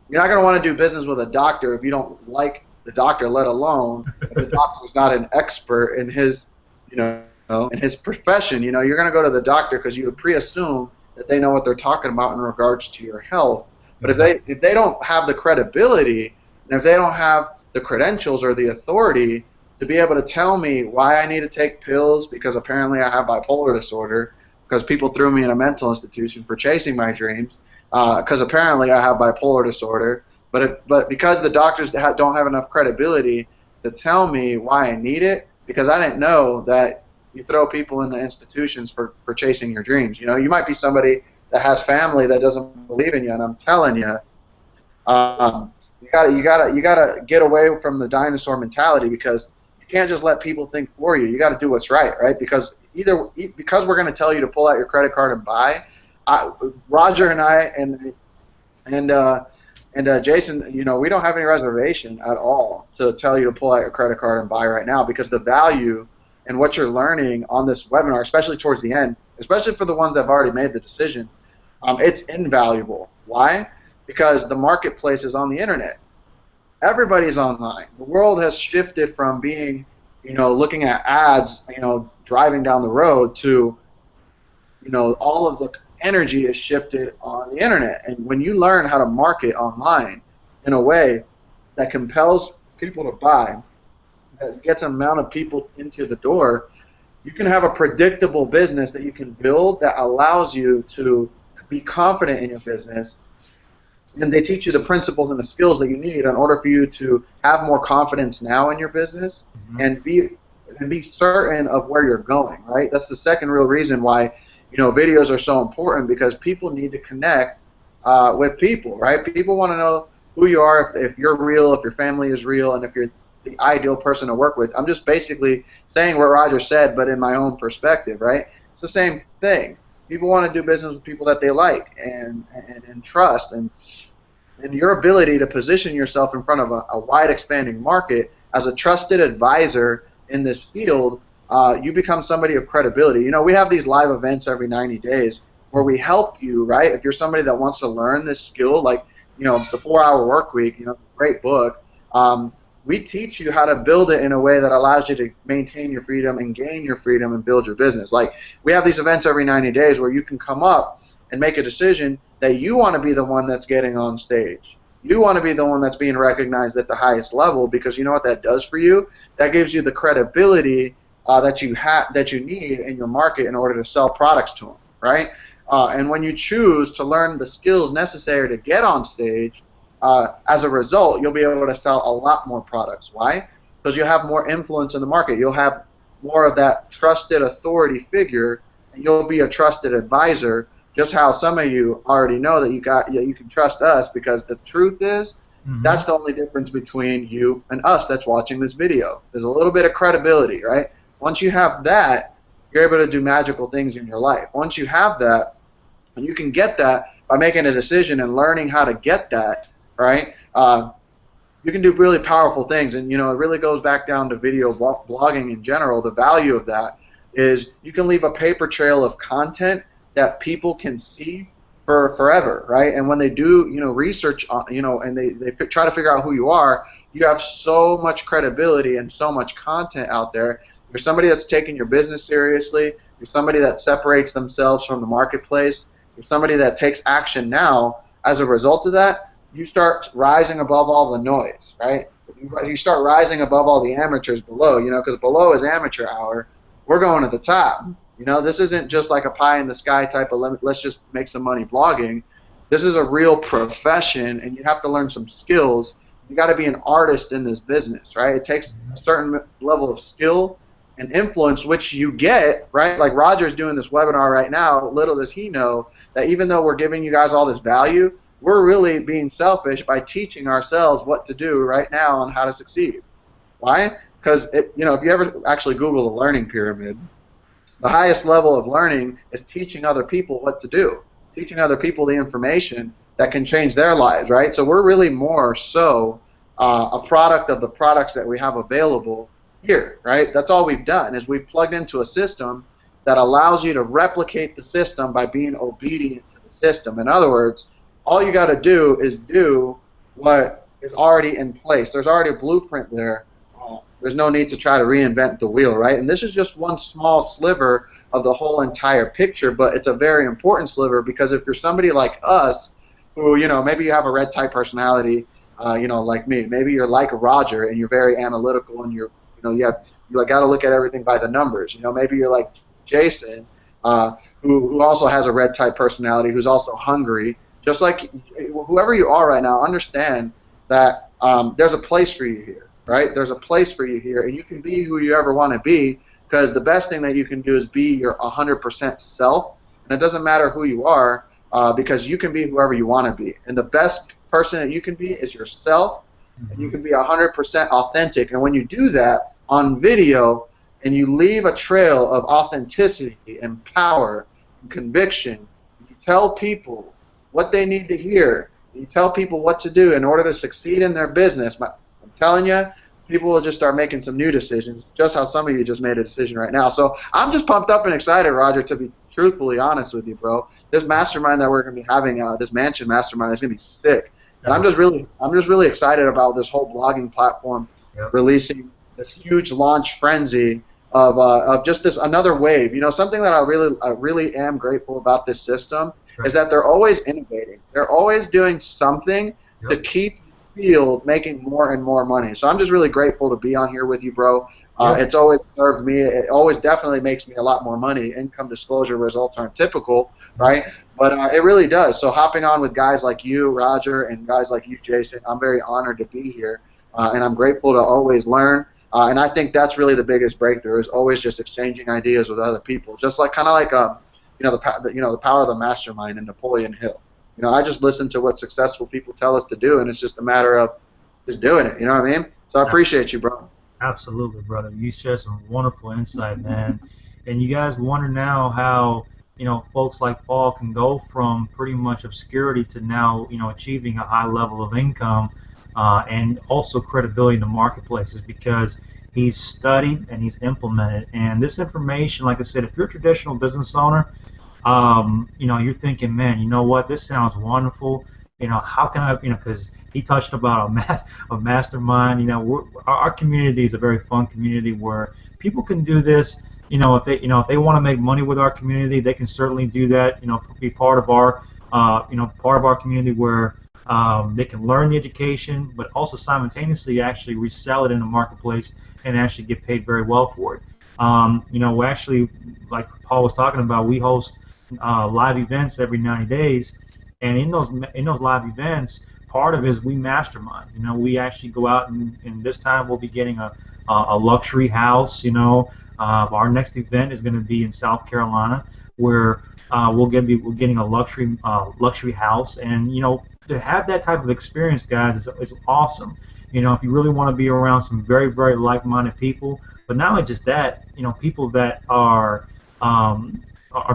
you're not going to want to do business with a doctor if you don't like the doctor, let alone if the doctor is not an expert in his in his profession. You're going to go to the doctor because you pre-assume that they know what they're talking about in regards to your health. But if they don't have the credibility, and if they don't have the credentials or the authority to be able to tell me why I need to take pills because apparently I have bipolar disorder, because people threw me in a mental institution for chasing my dreams, because apparently I have bipolar disorder, but because the doctors don't have enough credibility to tell me why I need it, because I didn't know that you throw people into institutions for chasing your dreams. You might be somebody that has family that doesn't believe in you, and I'm telling you, you gotta get away from the dinosaur mentality, because you can't just let people think for you. You got to do what's right? Because because we're going to tell you to pull out your credit card and buy. Roger and I and And Jason, you know, we don't have any reservation at all to tell you to pull out your credit card and buy right now, because the value and what you're learning on this webinar, especially towards the end, especially for the ones that have already made the decision, it's invaluable. Why? Because the marketplace is on the internet. Everybody's online. The world has shifted from being, you know, looking at ads, you know, driving down the road to, you know, all of the energy is shifted on the internet. And when you learn how to market online in a way that compels people to buy, that gets an amount of people into the door, you can have a predictable business that you can build that allows you to be confident in your business. And they teach you the principles and the skills that you need in order for you to have more confidence now in your business, and be certain of where you're going, right? That's the second real reason why, you know, videos are so important, because people need to connect with people, right? People want to know who you are, if you're real, if your family is real, and if you're the ideal person to work with. I'm just basically saying what Roger said, but in my own perspective, right? It's the same thing. People want to do business with people that they like and trust, and your ability to position yourself in front of a wide expanding market as a trusted advisor in this field, you become somebody of credibility. You know, we have these live events every 90 days where we help you, right? If you're somebody that wants to learn this skill, like, you know, the 4-Hour Work Week, you know, great book. We teach you how to build it in a way that allows you to maintain your freedom and gain your freedom and build your business. Like, we have these events every 90 days where you can come up and make a decision that you want to be the one that's getting on stage. You want to be the one that's being recognized at the highest level, because you know what that does for you? That gives you the credibility that you need in your market in order to sell products to them, right? And when you choose to learn the skills necessary to get on stage, as a result, you'll be able to sell a lot more products. Why? Because you'll have more influence in the market. You'll have more of that trusted authority figure, and you'll be a trusted advisor. Just how some of you already know that you can trust us, because the truth is, that's the only difference between you and us that's watching this video. There's a little bit of credibility, right? Once you have that, you're able to do magical things in your life. Once you have that, and you can get that by making a decision and learning how to get that, right? You can do really powerful things. And, you know, it really goes back down to video blogging in general. The value of that is you can leave a paper trail of content that people can see for forever, right? And when they do, you know, research, you know, and they try to figure out who you are, you have so much credibility and so much content out there. You're somebody that's taking your business seriously. You're somebody that separates themselves from the marketplace. You're somebody that takes action now. As a result of that, you start rising above all the noise, right? You start rising above all the amateurs below, you know, because below is amateur hour. We're going to the top. You know, this isn't just like a pie in the sky type of limit, let's just make some money blogging. This is a real profession, and you have to learn some skills. You got to be an artist in this business, right? It takes a certain level of skill and influence, which you get, right? Like Roger's doing this webinar right now. Little does he know that even though we're giving you guys all this value, we're really being selfish by teaching ourselves what to do right now and how to succeed. Why? Because, you know, if you ever actually Google the learning pyramid, the highest level of learning is teaching other people what to do, teaching other people the information that can change their lives, right? So we're really more so a product of the products that we have available here, right? That's all we've done is we've plugged into a system that allows you to replicate the system by being obedient to the system. In other words, all you got to do is do what is already in place. There's already a blueprint there. There's no need to try to reinvent the wheel, right? And this is just one small sliver of the whole entire picture, but it's a very important sliver, because if you're somebody like us, who, you know, maybe you have a red type personality, you know, like me. Maybe you're like Roger and you're very analytical, and you got to look at everything by the numbers. You know, maybe you're like Jason, who also has a red type personality, who's also hungry. Just like whoever you are right now, understand that there's a place for you here, right? There's a place for you here, and you can be who you ever want to be, because the best thing that you can do is be your 100% self, and it doesn't matter who you are, because you can be whoever you want to be. And the best person that you can be is yourself, and you can be 100% authentic. And when you do that on video, and you leave a trail of authenticity and power and conviction, you tell people what they need to hear, You tell people what to do in order to succeed in their business. I'm telling you, people will just start making some new decisions, just how some of you just made a decision right now. So I'm just pumped up and excited, Roger, to be truthfully honest with you, bro. This mastermind that we're going to be having, this mansion mastermind, is going to be sick. And I'm just really excited about this whole blogging platform releasing this huge launch frenzy of just this another wave. You know, something that I really am grateful about this system is that they're always innovating. They're always doing something to keep the field making more and more money. So I'm just really grateful to be on here with you, bro. It's always served me. It always definitely makes me a lot more money. Income disclosure results aren't typical, right? But it really does. So hopping on with guys like you, Roger, and guys like you, Jason, I'm very honored to be here, and I'm grateful to always learn. And I think that's really the biggest breakthrough, is always just exchanging ideas with other people, just like kind of like the power of the mastermind in Napoleon Hill. You know, I just listen to what successful people tell us to do, and it's just a matter of just doing it. You know what I mean? So I appreciate you, bro. Absolutely, brother. You share some wonderful insight, man. And you guys wonder now how, you know, folks like Paul can go from pretty much obscurity to now, you know, achieving a high level of income and also credibility in the marketplaces, because he's studied and he's implemented. And this information, like I said, if you're a traditional business owner, you know, you're thinking, man, you know what, this sounds wonderful. You know, how can I, you know, because he touched about a mastermind. You know, our community is a very fun community where people can do this. You know, if they want to make money with our community, they can certainly do that. You know, be part of our, part of our community where they can learn the education, but also simultaneously actually resell it in the marketplace and actually get paid very well for it. You know, we actually, like Paul was talking about, we host live events every 90 days. And in those live events, part of it is we mastermind. You know, we actually go out and this time we'll be getting a luxury house. You know, our next event is going to be in South Carolina, where we're getting a luxury house. And you know, to have that type of experience, guys, is awesome. You know, if you really want to be around some very, very like-minded people, but not only just that, you know, people that are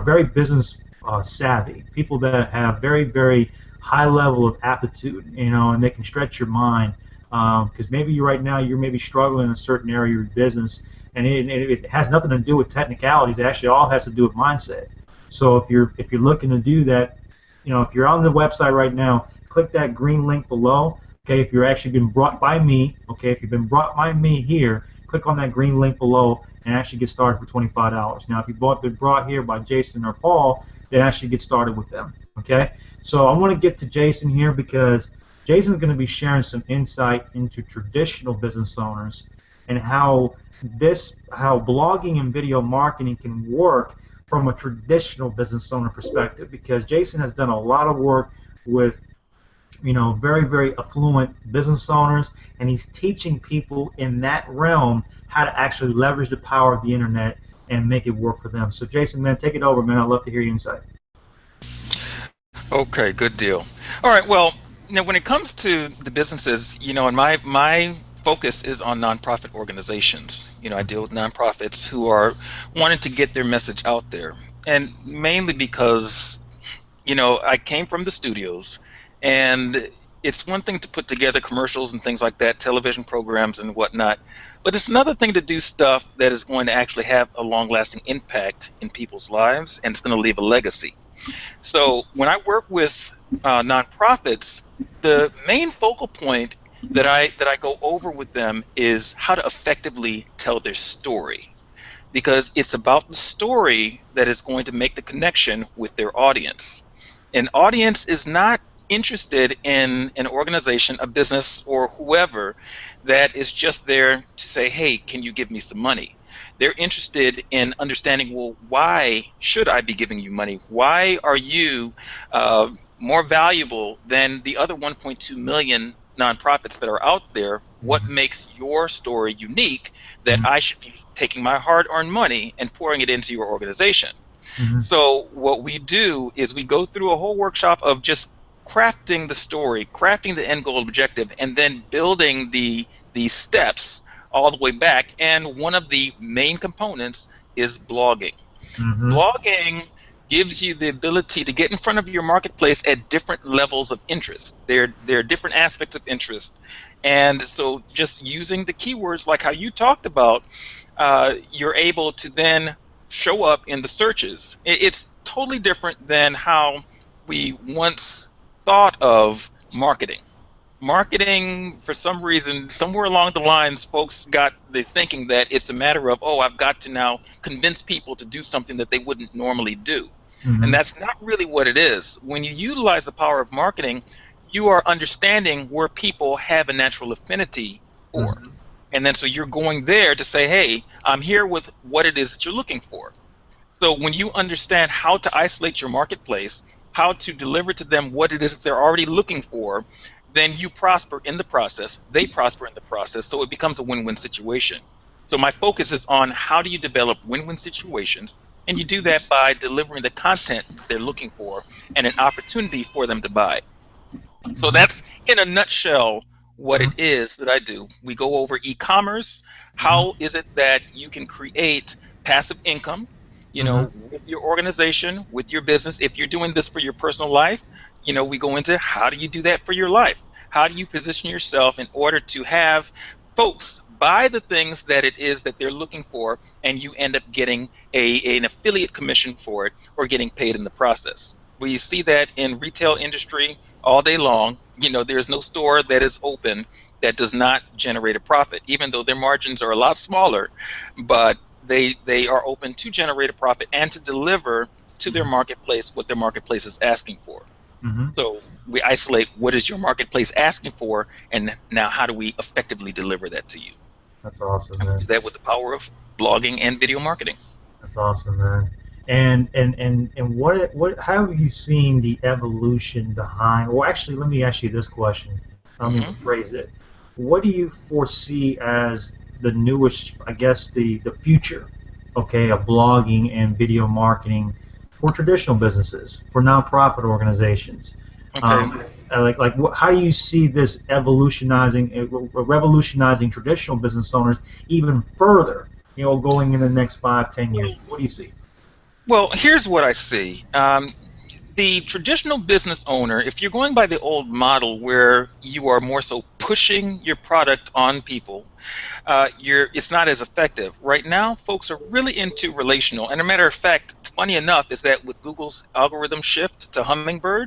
very business savvy, people that have very, very high level of aptitude, you know, and they can stretch your mind, because maybe right now you're maybe struggling in a certain area of your business, and it has nothing to do with technicalities. It actually all has to do with mindset. So if you're looking to do that, you know, if you're on the website right now, click that green link below. Okay, if you're actually been brought by me, okay, if you've been brought by me here, click on that green link below and actually get started for $25. Now, if you've been brought here by Jason or Paul, then actually get started with them. Okay, so I want to get to Jason here because Jason's going to be sharing some insight into traditional business owners and how blogging and video marketing can work from a traditional business owner perspective, because Jason has done a lot of work with, you know, very, very affluent business owners, and he's teaching people in that realm how to actually leverage the power of the internet and make it work for them. So Jason, man, take it over, man. I'd love to hear your insight. Okay, good deal. All right, well, you know, when it comes to the businesses, you know, and my focus is on nonprofit organizations. You know, I deal with nonprofits who are wanting to get their message out there, and mainly because, you know, I came from the studios, and it's one thing to put together commercials and things like that, television programs and whatnot, but it's another thing to do stuff that is going to actually have a long-lasting impact in people's lives, and it's going to leave a legacy. So when I work with nonprofits, the main focal point that I go over with them is how to effectively tell their story, because it's about the story that is going to make the connection with their audience. An audience is not interested in an organization, a business, or whoever that is just there to say, hey, can you give me some money? They're interested in understanding, well, why should I be giving you money? Why are you more valuable than the other 1.2 million nonprofits that are out there? What makes your story unique that I should be taking my hard-earned money and pouring it into your organization? So what we do is we go through a whole workshop of just crafting the story, crafting the end goal objective, and then building the steps all the way back. And one of the main components is blogging. Blogging gives you the ability to get in front of your marketplace at different levels of interest. There are different aspects of interest. And so just using the keywords like how you talked about, you're able to then show up in the searches. It's totally different than how we once thought of marketing. Marketing, for some reason, somewhere along the lines, folks got the thinking that it's a matter of, oh, I've got to now convince people to do something that they wouldn't normally do. And Mm-hmm. that's not really what it is. When you utilize the power of marketing, you are understanding where people have a natural affinity for. Mhm. And then so you're going there to say, hey, I'm here with what it is that you're looking for. So when you understand how to isolate your marketplace, how to deliver to them what it is that they're already looking for, then you prosper in the process, they prosper in the process, so it becomes a win-win situation. So my focus is on how do you develop win-win situations, and you do that by delivering the content that they're looking for and an opportunity for them to buy. So Mm-hmm. that's in a nutshell what Mm-hmm. it is that I do. We go over e-commerce. Mm-hmm. How is it that you can create passive income, Mm-hmm. with your organization, with your business? If you're doing this for your personal life, we go into how do you do that for your life? How do you position yourself in order to have folks buy the things that it is that they're looking for, and you end up getting an affiliate commission for it or getting paid in the process? We see that in retail industry all day long. There's no store that is open that does not generate a profit, even though their margins are a lot smaller, but they are open to generate a profit and to deliver to their marketplace what their marketplace is asking for. Mm-hmm. So we isolate what is your marketplace asking for, and now how do we effectively deliver that to you? That's awesome, And we man. do that with the power of blogging and video marketing. That's awesome, man. And what how have you seen the evolution behind? Well, actually, let me ask you this question. Let me Hmm. rephrase it. What do you foresee as the newest, I guess, the future, okay, of blogging and video marketing for traditional businesses, for nonprofit organizations? Okay. How do you see this revolutionizing traditional business owners even further? Going in the next 5, 10 years. What do you see? Well, here's what I see. The traditional business owner, if you're going by the old model where you are more so pushing your product on people, it's not as effective. Right now, folks are really into relational. And a matter of fact, funny enough, is that with Google's algorithm shift to Hummingbird,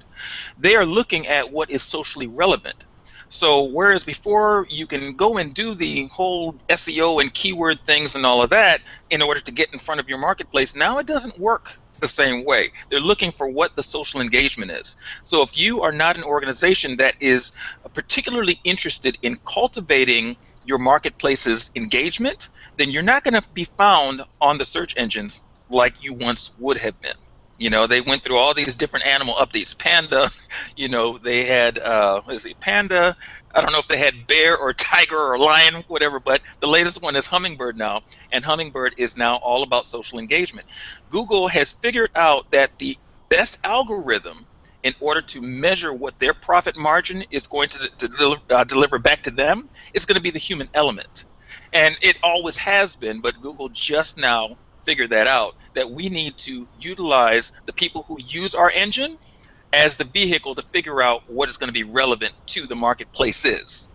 they are looking at what is socially relevant. So whereas before you can go and do the whole SEO and keyword things and all of that in order to get in front of your marketplace, now it doesn't work the same way. They're looking for what the social engagement is. So if you are not an organization that is particularly interested in cultivating your marketplace's engagement, then you're not going to be found on the search engines like you once would have been. They went through all these different animal updates. Panda, they had what is it, Panda. I don't know if they had bear or tiger or lion, whatever, but the latest one is Hummingbird now, and Hummingbird is now all about social engagement. Google has figured out that the best algorithm in order to measure what their profit margin is going to deliver back to them is going to be the human element. And it always has been, but Google just now figured that out, that we need to utilize the people who use our engine as the vehicle to figure out what is going to be relevant to the marketplace is.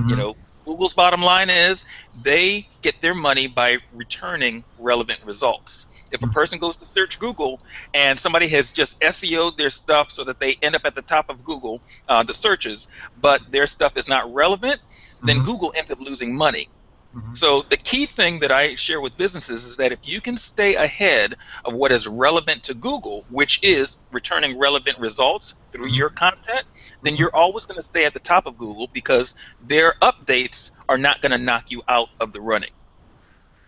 You Mm-hmm. know, Google's bottom line is they get their money by returning relevant results. If a person goes to search Google and somebody has just SEO'd their stuff so that they end up at the top of Google, the searches, but their stuff is not relevant, then Mm-hmm. Google ends up losing money. Mm-hmm. So the key thing that I share with businesses is that if you can stay ahead of what is relevant to Google, which is returning relevant results through Mm-hmm. your content, then Mm-hmm. you're always going to stay at the top of Google because their updates are not going to knock you out of the running.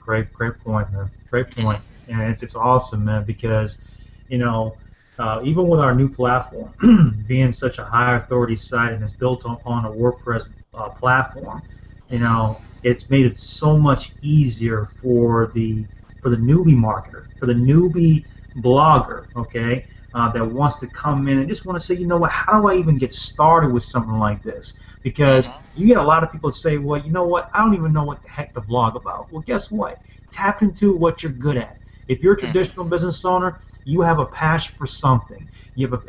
Great point, man. Great Hmm. point. And it's awesome, man, because you know, even with our new platform being such a high authority site and it's built on a WordPress platform, it's made it so much easier for the newbie marketer, for the newbie blogger, okay, that wants to come in and just want to say, you know what, how do I even get started with something like this? Because Hmm. you get a lot of people say, well, you know what, I don't even know what the heck to blog about. Well, guess what? Tap into what you're good at. If you're a Hmm. traditional business owner, you have a passion for something.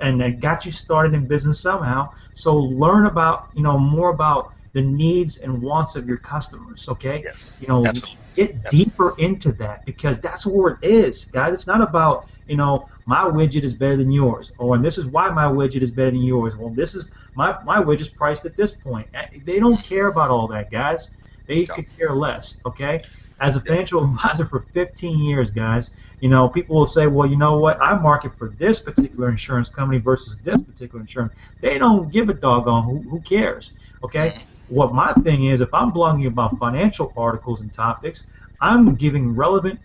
And that got you started in business somehow. So learn about, more about the needs and wants of your customers. Okay, Yes. you know, Absolutely. get Absolutely. deeper into that, because that's where it is, guys. It's not about, my widget is better than yours, or and this is why my widget is better than yours. Well, this is my widget's priced at this point. They don't care about all that, guys. They No. could care less. Okay. As a Yep. financial advisor for 15 years, guys, people will say, well, you know what? I market for this particular insurance company versus this particular insurance. They don't give a doggone who cares. Okay. Mhm. What my thing is, if I'm blogging about financial articles and topics, I'm giving relevant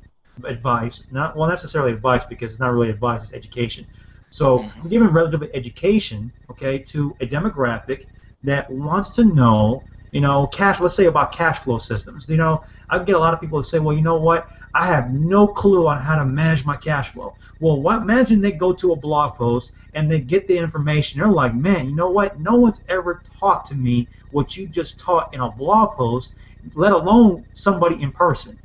advice, not well necessarily advice, because it's not really advice, it's education. So Mhm. I'm giving relevant education, okay, to a demographic that wants to know, cash. Let's say about cash flow systems. I get a lot of people that say, well, you know what? I have no clue on how to manage my cash flow. Well, imagine they go to a blog post and they get the information. They're like, man, you know what? No one's ever taught to me what you just taught in a blog post, let alone somebody in person.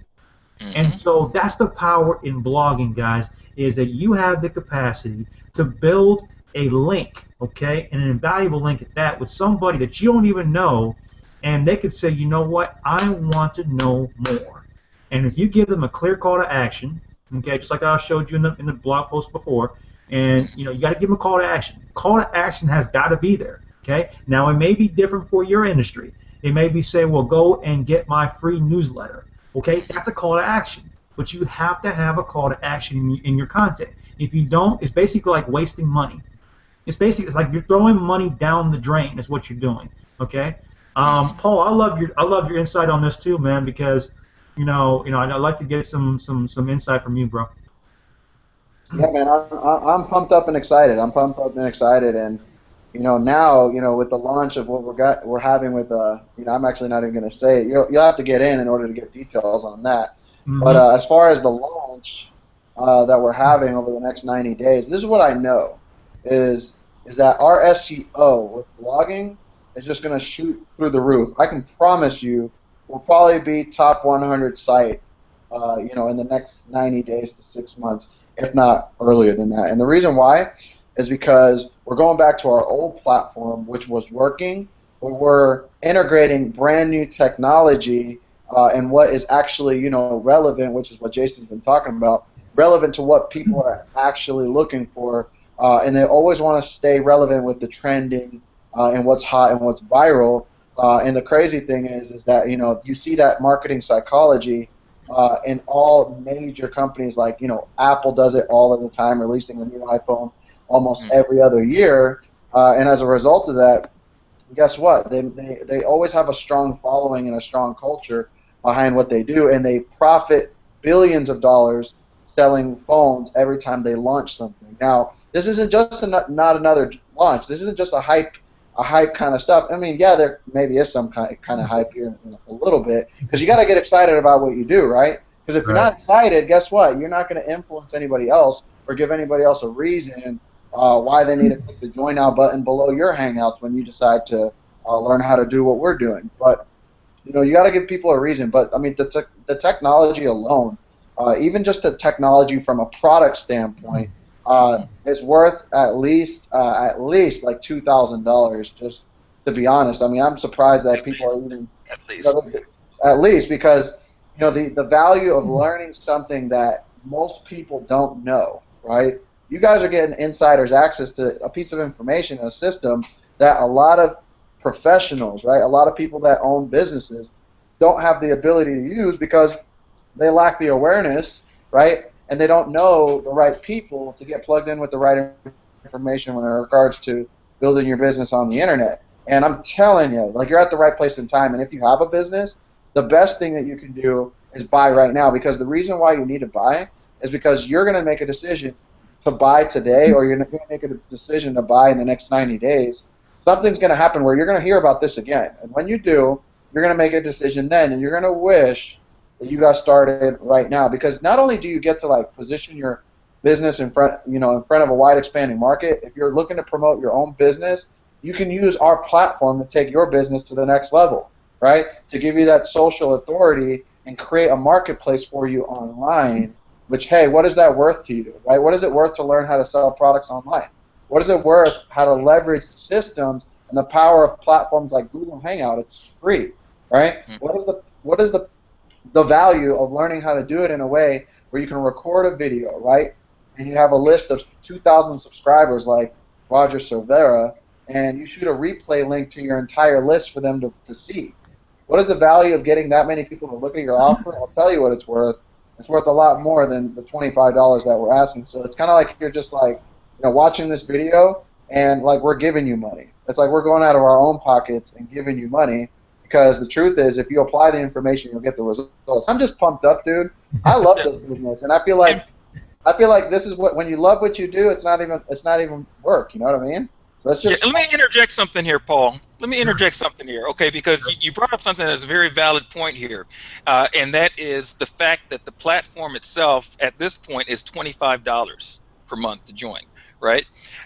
And Mhm. so that's the power in blogging, guys, is that you have the capacity to build a link, okay, and an invaluable link at that, with somebody that you don't even know, and they could say, you know what, I want to know more. And if you give them a clear call to action, okay, just like I showed you in the blog post before, and you got to give them a call to action. Call to action has got to be there, okay? Now it may be different for your industry. It may be say, well, go and get my free newsletter. Okay, Mhm. that's a call to action. But you have to have a call to action in your content. If you don't, it's basically like wasting money. It's like you're throwing money down the drain. Is what you're doing. Okay, Mhm. Paul, I love your insight on this too, man. Because I'd like to get some insight from you, bro. Yeah, man, I'm pumped up and excited. I'm pumped up and excited, and now with the launch of what we're having with I'm actually not even going to say it. You'll have to get in order to get details on that. But Mm-hmm. as far as the launch that we're having over the next 90 days, this is what I know is that our SEO with blogging is just going to shoot through the roof. I can promise you, we'll probably be top 100 site, in the next 90 days to 6 months, if not earlier than that. And the reason why is because we're going back to our old platform, which was working, but we're integrating brand new technology and what is actually, relevant, which is what Jason's been talking about, relevant to what people are actually looking for. And they always want to stay relevant with the trending and what's hot and what's viral. And the crazy thing is that, you see that marketing psychology in all major companies, like Apple does it all of the time, releasing a new iPhone almost Mhm. every other year. And as a result of that, guess what? They always have a strong following and a strong culture behind what they do, and they profit billions of dollars selling phones every time they launch something. Now, this isn't just not another launch. This isn't just a hype kind of stuff. I mean, yeah, there maybe is some kind of hype here in a little bit, because you got to get excited about what you do, right? Because if you're Right. not excited, guess what? You're not going to influence anybody else or give anybody else a reason why they need to click the join now button below your Hangouts when you decide to learn how to do what we're doing. But you got to give people a reason. But I mean, the technology alone, even just the technology from a product standpoint, is worth at least like $2,000. Just to be honest, I mean, I'm surprised that At people are least. even At least. at least because the value of learning something that most people don't know, right? You guys are getting insiders access to a piece of information, a system that a lot of professionals, right, a lot of people that own businesses don't have the ability to use because they lack the awareness, right? And they don't know the right people to get plugged in with the right information when it regards to building your business on the internet. And I'm telling you, like, you're at the right place in time. And if you have a business, the best thing that you can do is buy right now, because the reason why you need to buy is because you're going to make a decision to buy today, or you're going to make a decision to buy in the next 90 days. Something's going to happen where you're going to hear about this again. And when you do, you're going to make a decision then, and you're going to wish that you got started right now, because not only do you get to like position your business in front of a wide expanding market. If you're looking to promote your own business, you can use our platform to take your business to the next level, right? To give you that social authority and create a marketplace for you online which, hey, what is that worth to you, right? What is it worth to learn how to sell products online? What is it worth how to leverage systems and the power of platforms like Google Hangout? It's free, right? What is the value of learning how to do it in a way where you can record a video, right? And you have a list of 2,000 subscribers like Roger Silvera, and you shoot a replay link to your entire list for them to see. What is the value of getting that many people to look at your offer? I'll tell you what it's worth. It's worth a lot more than the $25 that we're asking. So it's kind of like you're just like, watching this video and like we're giving you money. It's like we're going out of our own pockets and giving you money, because the truth is, if you apply the information, you'll get the results. I'm just pumped up, dude. I love this business, and I feel like this is when you love what you do, it's not even work. You know what I mean? So it's just. Let me interject something here, Paul. Let me interject something here, okay? Because you brought up something that's a very valid point here, and that is the fact that the platform itself at this point is $25 per month to join, right?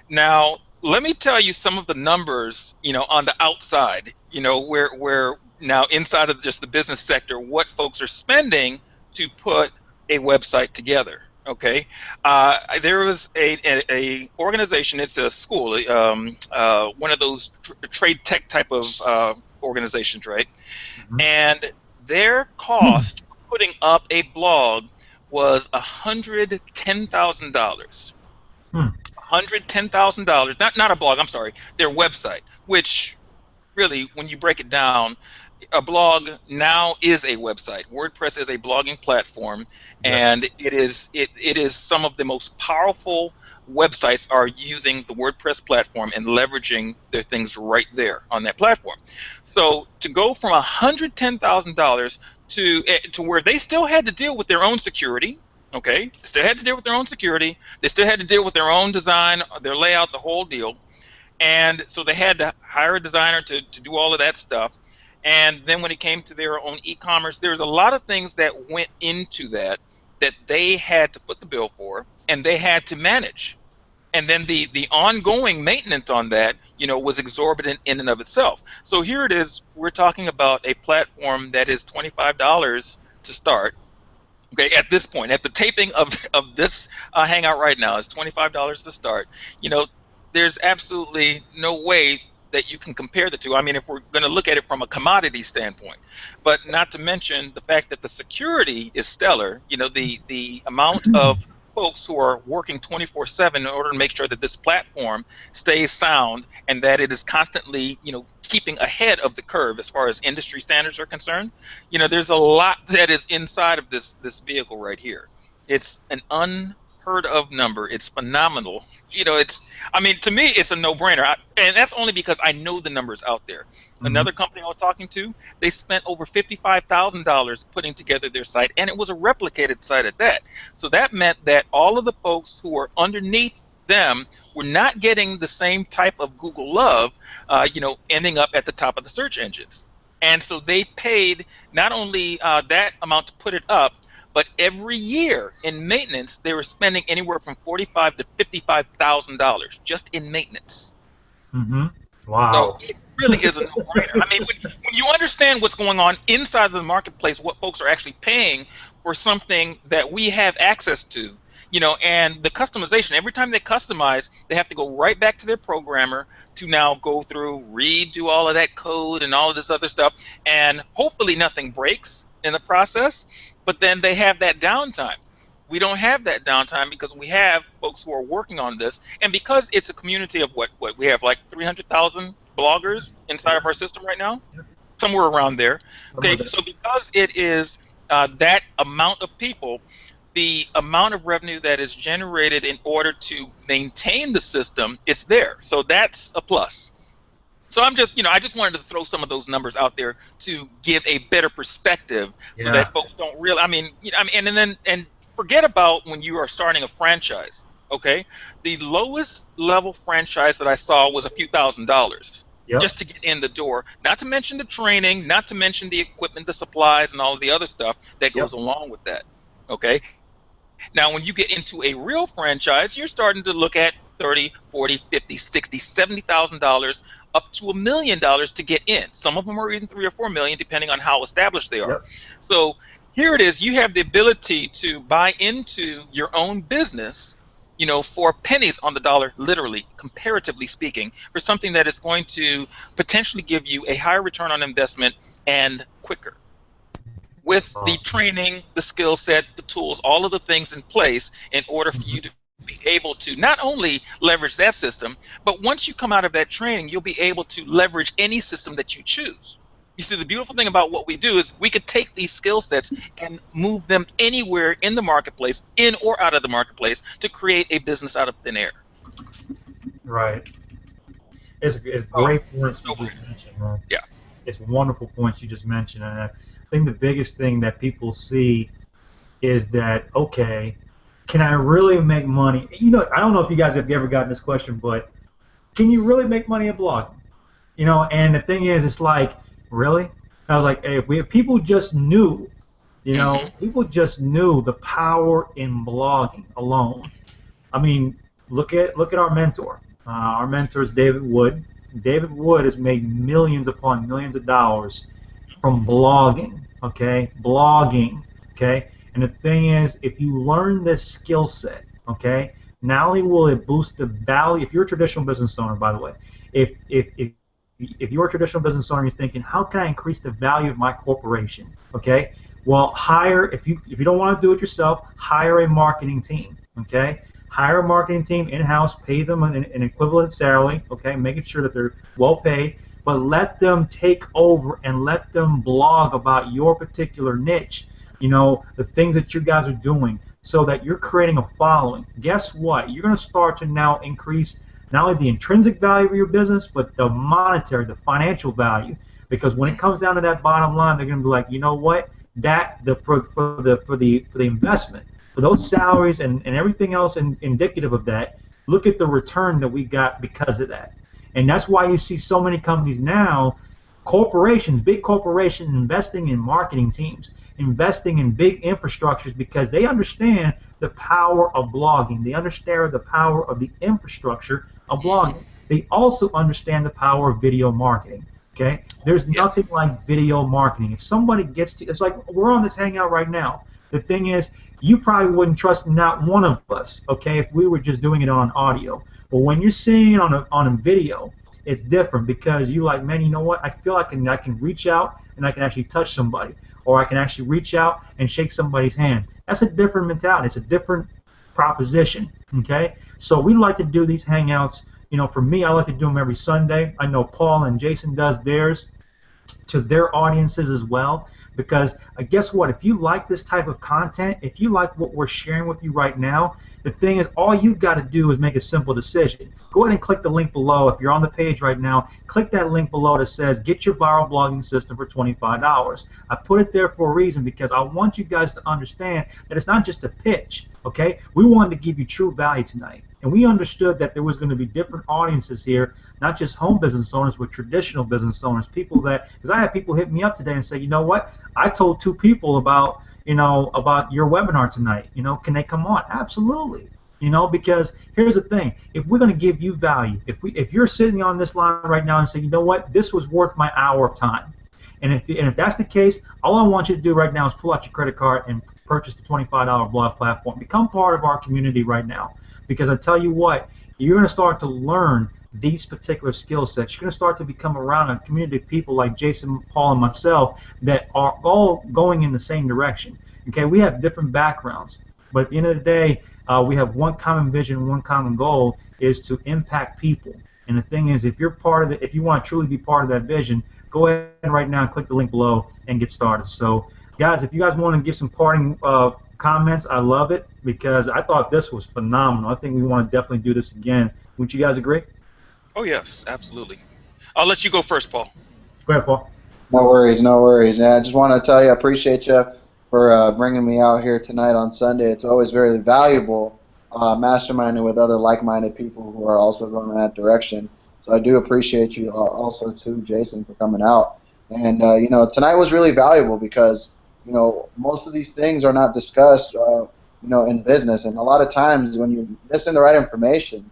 Now, let me tell you some of the numbers, on the outside, where now inside of just the business sector, what folks are spending to put a website together. Okay, there was a organization. It's a school, one of those trade tech type of organizations, right? Mm-hmm. And their cost for putting up a blog was $110,000. $110,000. Not a blog. I'm sorry. Their website, which really, when you break it down, a blog now is a website. WordPress is a blogging platform, and it is some of the most powerful websites are using the WordPress platform and leveraging their things right there on that platform. So to go from $110,000 to where they still had to deal with their own security. Okay, still had to deal with their own security. They still had to deal with their own design, their layout, the whole deal. And so they had to hire a designer to do all of that stuff. And then when it came to their own e-commerce, there's a lot of things that went into that they had to put the bill for, and they had to manage. And then the ongoing maintenance on that, was exorbitant in and of itself. So here it is. We're talking about a platform that is $25 to start. Okay, at this point, at the taping of this Hangout right now, is $25 to start. There's absolutely no way that you can compare the two. I mean, if we're going to look at it from a commodity standpoint, but not to mention the fact that the security is stellar. The amount of folks who are working 24/7 in order to make sure that this platform stays sound and that it is constantly, keeping ahead of the curve as far as industry standards are concerned. There's a lot that is inside of this vehicle right here. It's an unheard of number. It's phenomenal. To me, it's a no-brainer. And that's only because I know the numbers out there. Mm-hmm. Another company I was talking to, they spent over $55,000 putting together their site, and it was a replicated site at that. So that meant that all of the folks who were underneath them were not getting the same type of Google love, ending up at the top of the search engines. And so they paid not only that amount to put it up, but every year in maintenance, they were spending anywhere from $45,000 to $55,000 just in maintenance. Mm-hmm. Wow. So it really is a no-brainer. I mean, when you understand what's going on inside of the marketplace, what folks are actually paying for something that we have access to, and the customization, every time they customize, they have to go right back to their programmer to now go through, redo all of that code and all of this other stuff, and hopefully nothing breaks in the process. But then they have that downtime. We don't have that downtime because we have folks who are working on this, and because it's a community of what we have, like 300,000 bloggers inside of our system right now, somewhere around there. Okay, so because it is that amount of people, the amount of revenue that is generated in order to maintain the system, it's there. So that's a plus. So I'm just, I just wanted to throw some of those numbers out there to give a better perspective, so that folks don't really. And forget about when you are starting a franchise. Okay, the lowest level franchise that I saw was a few $1,000s just to get in the door. Not to mention the training, not to mention the equipment, the supplies, and all of the other stuff that goes along with that. Okay. Now, when you get into a real franchise, you're starting to look at $30,000, $40,000, $50,000, $60,000, $70,000 up to $1 million to get in. Some of them are even $3 or $4 million, depending on how established they are. So Here it is. You have the ability to buy into your own business, for pennies on the dollar, literally, comparatively speaking, for something that is going to potentially give you a higher return on investment and quicker. With the Awesome. training, the skill set, the tools, all of the things in place in order for you to be able to not only leverage that system, but once you come out of that training, you'll be able to leverage any system that you choose. You see, the beautiful thing about what we do is we could take these skill sets and move them anywhere in the marketplace, in or out of the marketplace, to create a business out of thin air. Right. It's Oh, great points you so just mentioned, man. yeah. It's wonderful points you just mentioned. And I think the biggest thing that people see is that, okay, can I really make money? I don't know if you guys have ever gotten this question, but can you really make money at blogging? And the thing is, it's like, really? I was like, hey, if people just knew, Hmm. people just knew the power in blogging alone. I mean, look at our mentor. Our mentor is David Wood. David Wood has made millions upon millions of dollars from blogging. Okay, blogging. Okay, and the thing is, if you learn this skill set, okay, not only will it boost the value. If you're a traditional business owner, by the way, if you're a traditional business owner, you're thinking, how can I increase the value of my corporation? Okay, well, hire if you don't want to do it yourself, hire a marketing team. Okay, hire a marketing team in-house, pay them an equivalent salary. Okay, making sure that they're well paid, but let them take over and let them blog about your particular niche. The things that you guys are doing, so that you're creating a following. Guess what? You're going to start to now increase not only the intrinsic value of your business, but the monetary, the financial value. Because when it comes down to that bottom line, they're going to be like, you know what? For the investment, for those salaries and everything else indicative of that, look at the return that we got because of that. And that's why you see so many companies now, corporations, big corporations, investing in marketing teams, investing in big infrastructures, because they understand the power of blogging. They understand the power of the infrastructure of blogging. They also understand the power of video marketing. Okay, there's Yeah. nothing like video marketing. If somebody gets to, it's like we're on this hangout right now. The thing is, you probably wouldn't trust not one of us, okay, if we were just doing it on audio. But when you're seeing it on a video, it's different, because you like, man, you know what? I feel I can reach out and I can actually touch somebody, or I can actually reach out and shake somebody's hand. That's a different mentality. It's a different proposition. Okay, so we like to do these hangouts. For me, I like to do them every Sunday. I know Paul and Jason does theirs to their audiences as well, because guess what, if you like this type of content, if you like what we're sharing with you right now, the thing is, all you've got to do is make a simple decision. Go ahead and click the link below. If you're on the page right now, click that link below that says get your viral blogging system for $25. I put it there for a reason, because I want you guys to understand that it's not just a pitch. Okay, we wanted to give you true value tonight, and we understood that there was going to be different audiences here, not just home business owners, but traditional business owners, people that, because I had people hit me up today and say, you know what, I told 2 people about your webinar tonight. Can they come on? Absolutely. Because here's the thing: if we're going to give you value, if you're sitting on this line right now and say, you know what, this was worth my hour of time, and if that's the case, all I want you to do right now is pull out your credit card and purchase the $25 blog platform. Become part of our community right now, because I tell you what, you're going to start to learn these particular skill sets. You're going to start to become around a community of people like Jason, Paul, and myself that are all going in the same direction. Okay, we have different backgrounds, but at the end of the day, we have one common vision, one common goal, is to impact people. And the thing is, if you're part of it, if you want to truly be part of that vision, go ahead right now and click the link below and get started. So, guys, if you guys want to give some parting comments, I love it, because I thought this was phenomenal. I think we want to definitely do this again. Would you guys agree? Oh, yes, absolutely. I'll let you go first, Paul. Go ahead, Paul. No worries, no worries. And I just want to tell you, I appreciate you for bringing me out here tonight on Sunday. It's always very valuable masterminding with other like-minded people who are also going in that direction. So I do appreciate you also, too, Jason, for coming out. And, tonight was really valuable because, most of these things are not discussed, in business. And a lot of times when you're missing the right information,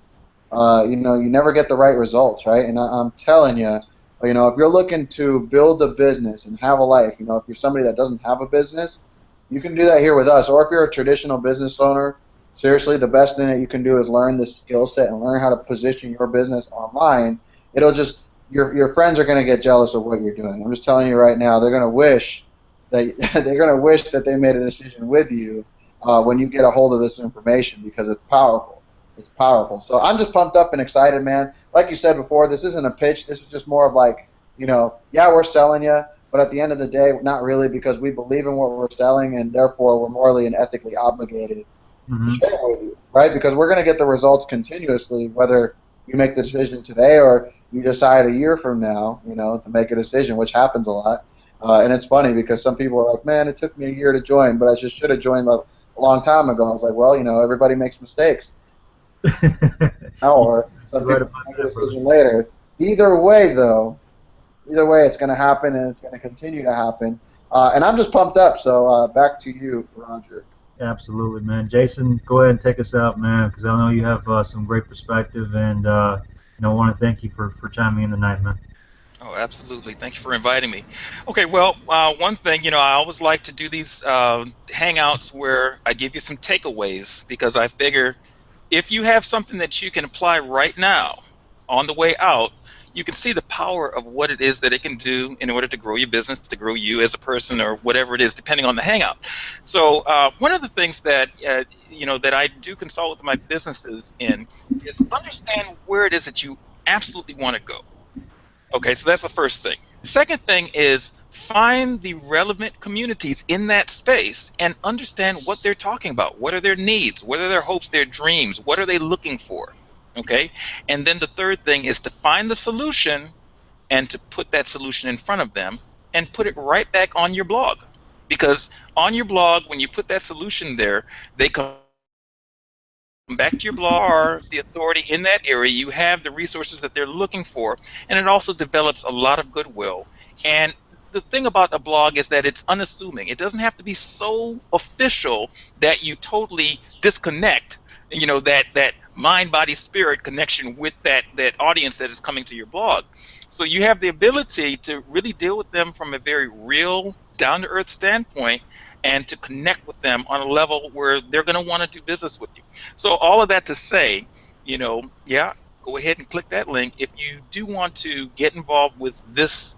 you never get the right results, right? And I'm telling you, if you're looking to build a business and have a life, if you're somebody that doesn't have a business, You can do that here with us. Or if you're a traditional business owner, seriously, the best thing that you can do is learn this skill set and learn how to position your business online. It'll just your friends are going to get jealous of what you're doing. I'm just telling you right now, they're going to wish that they're going to wish that they made a decision with you when you get a hold of this information, because it's powerful. It's powerful. So I'm just pumped up and excited, man. Like you said before, this isn't a pitch. This is just more of like, yeah, we're selling you, but at the end of the day, not really, because we believe in what we're selling, and therefore we're morally and ethically obligated to share it with you, right? Because we're going to get the results continuously, whether you make the decision today or you decide a year from now, to make a decision, which happens a lot. And it's funny because some people are like, man, it took me a year to join, but I just should have joined a long time ago. I was like, well, everybody makes mistakes. Or some people make a decision later. Either way, it's going to happen, and it's going to continue to happen. And I'm just pumped up. So back to you, Roger. Absolutely, man. Jason, go ahead and take us out, man, because I know you have some great perspective, and I want to thank you for chiming in tonight, man. Oh, absolutely. Thank you for inviting me. Okay, well, one thing, I always like to do these hangouts where I give you some takeaways, because I figure if you have something that you can apply right now on the way out, you can see the power of what it is that it can do in order to grow your business, to grow you as a person, or whatever it is, depending on the hangout. So one of the things that that I do consult with my businesses in is understand where it is that you absolutely want to go. Okay, so that's the first thing. Second thing is find the relevant communities in that space and understand what they're talking about. What are their needs? What are their hopes, their dreams? What are they looking for? Okay, and then the third thing is to find the solution and to put that solution in front of them and put it right back on your blog. Because on your blog, when you put that solution there, they come back to your blog, are the authority in that area. You have the resources that they're looking for, and it also develops a lot of goodwill. And the thing about a blog is that it's unassuming. It doesn't have to be so official that you totally disconnect, that mind, body, spirit connection with that audience that is coming to your blog. So you have the ability to really deal with them from a very real, down-to-earth standpoint, and to connect with them on a level where they're going to want to do business with you. So all of that to say, yeah, go ahead and click that link. If you do want to get involved with this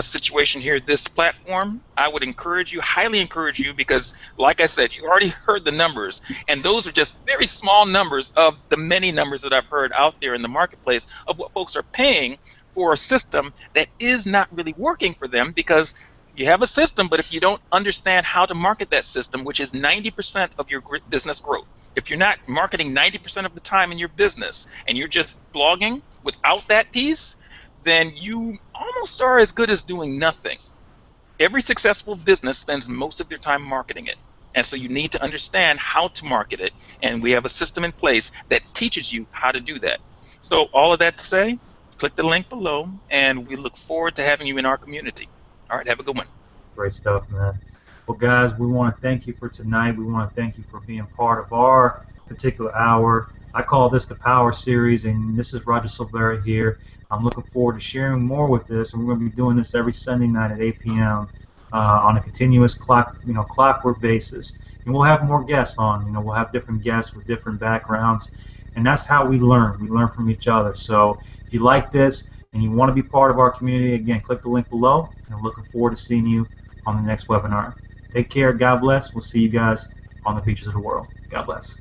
situation here, this platform, I would highly encourage you, because like I said, you already heard the numbers, and those are just very small numbers of the many numbers that I've heard out there in the marketplace of what folks are paying for a system that is not really working for them, because you have a system, but if you don't understand how to market that system, which is 90% of your business growth, if you're not marketing 90% of the time in your business and you're just blogging without that piece, then you almost are as good as doing nothing. Every successful business spends most of their time marketing it. And so you need to understand how to market it. And we have a system in place that teaches you how to do that. So all of that to say, click the link below, and we look forward to having you in our community. All right, have a good one. Great stuff, man. Well, guys, we want to thank you for tonight. We want to thank you for being part of our particular hour. I call this the Power Series, and this is Roger Silvera here. I'm looking forward to sharing more with this, and we're going to be doing this every Sunday night at 8 p.m. On a continuous clockwork basis. And we'll have more guests on. We'll have different guests with different backgrounds, and that's how we learn. We learn from each other. So if you like this and you want to be part of our community, again, click the link below, and I'm looking forward to seeing you on the next webinar. Take care. God bless. We'll see you guys on the beaches of the world. God bless.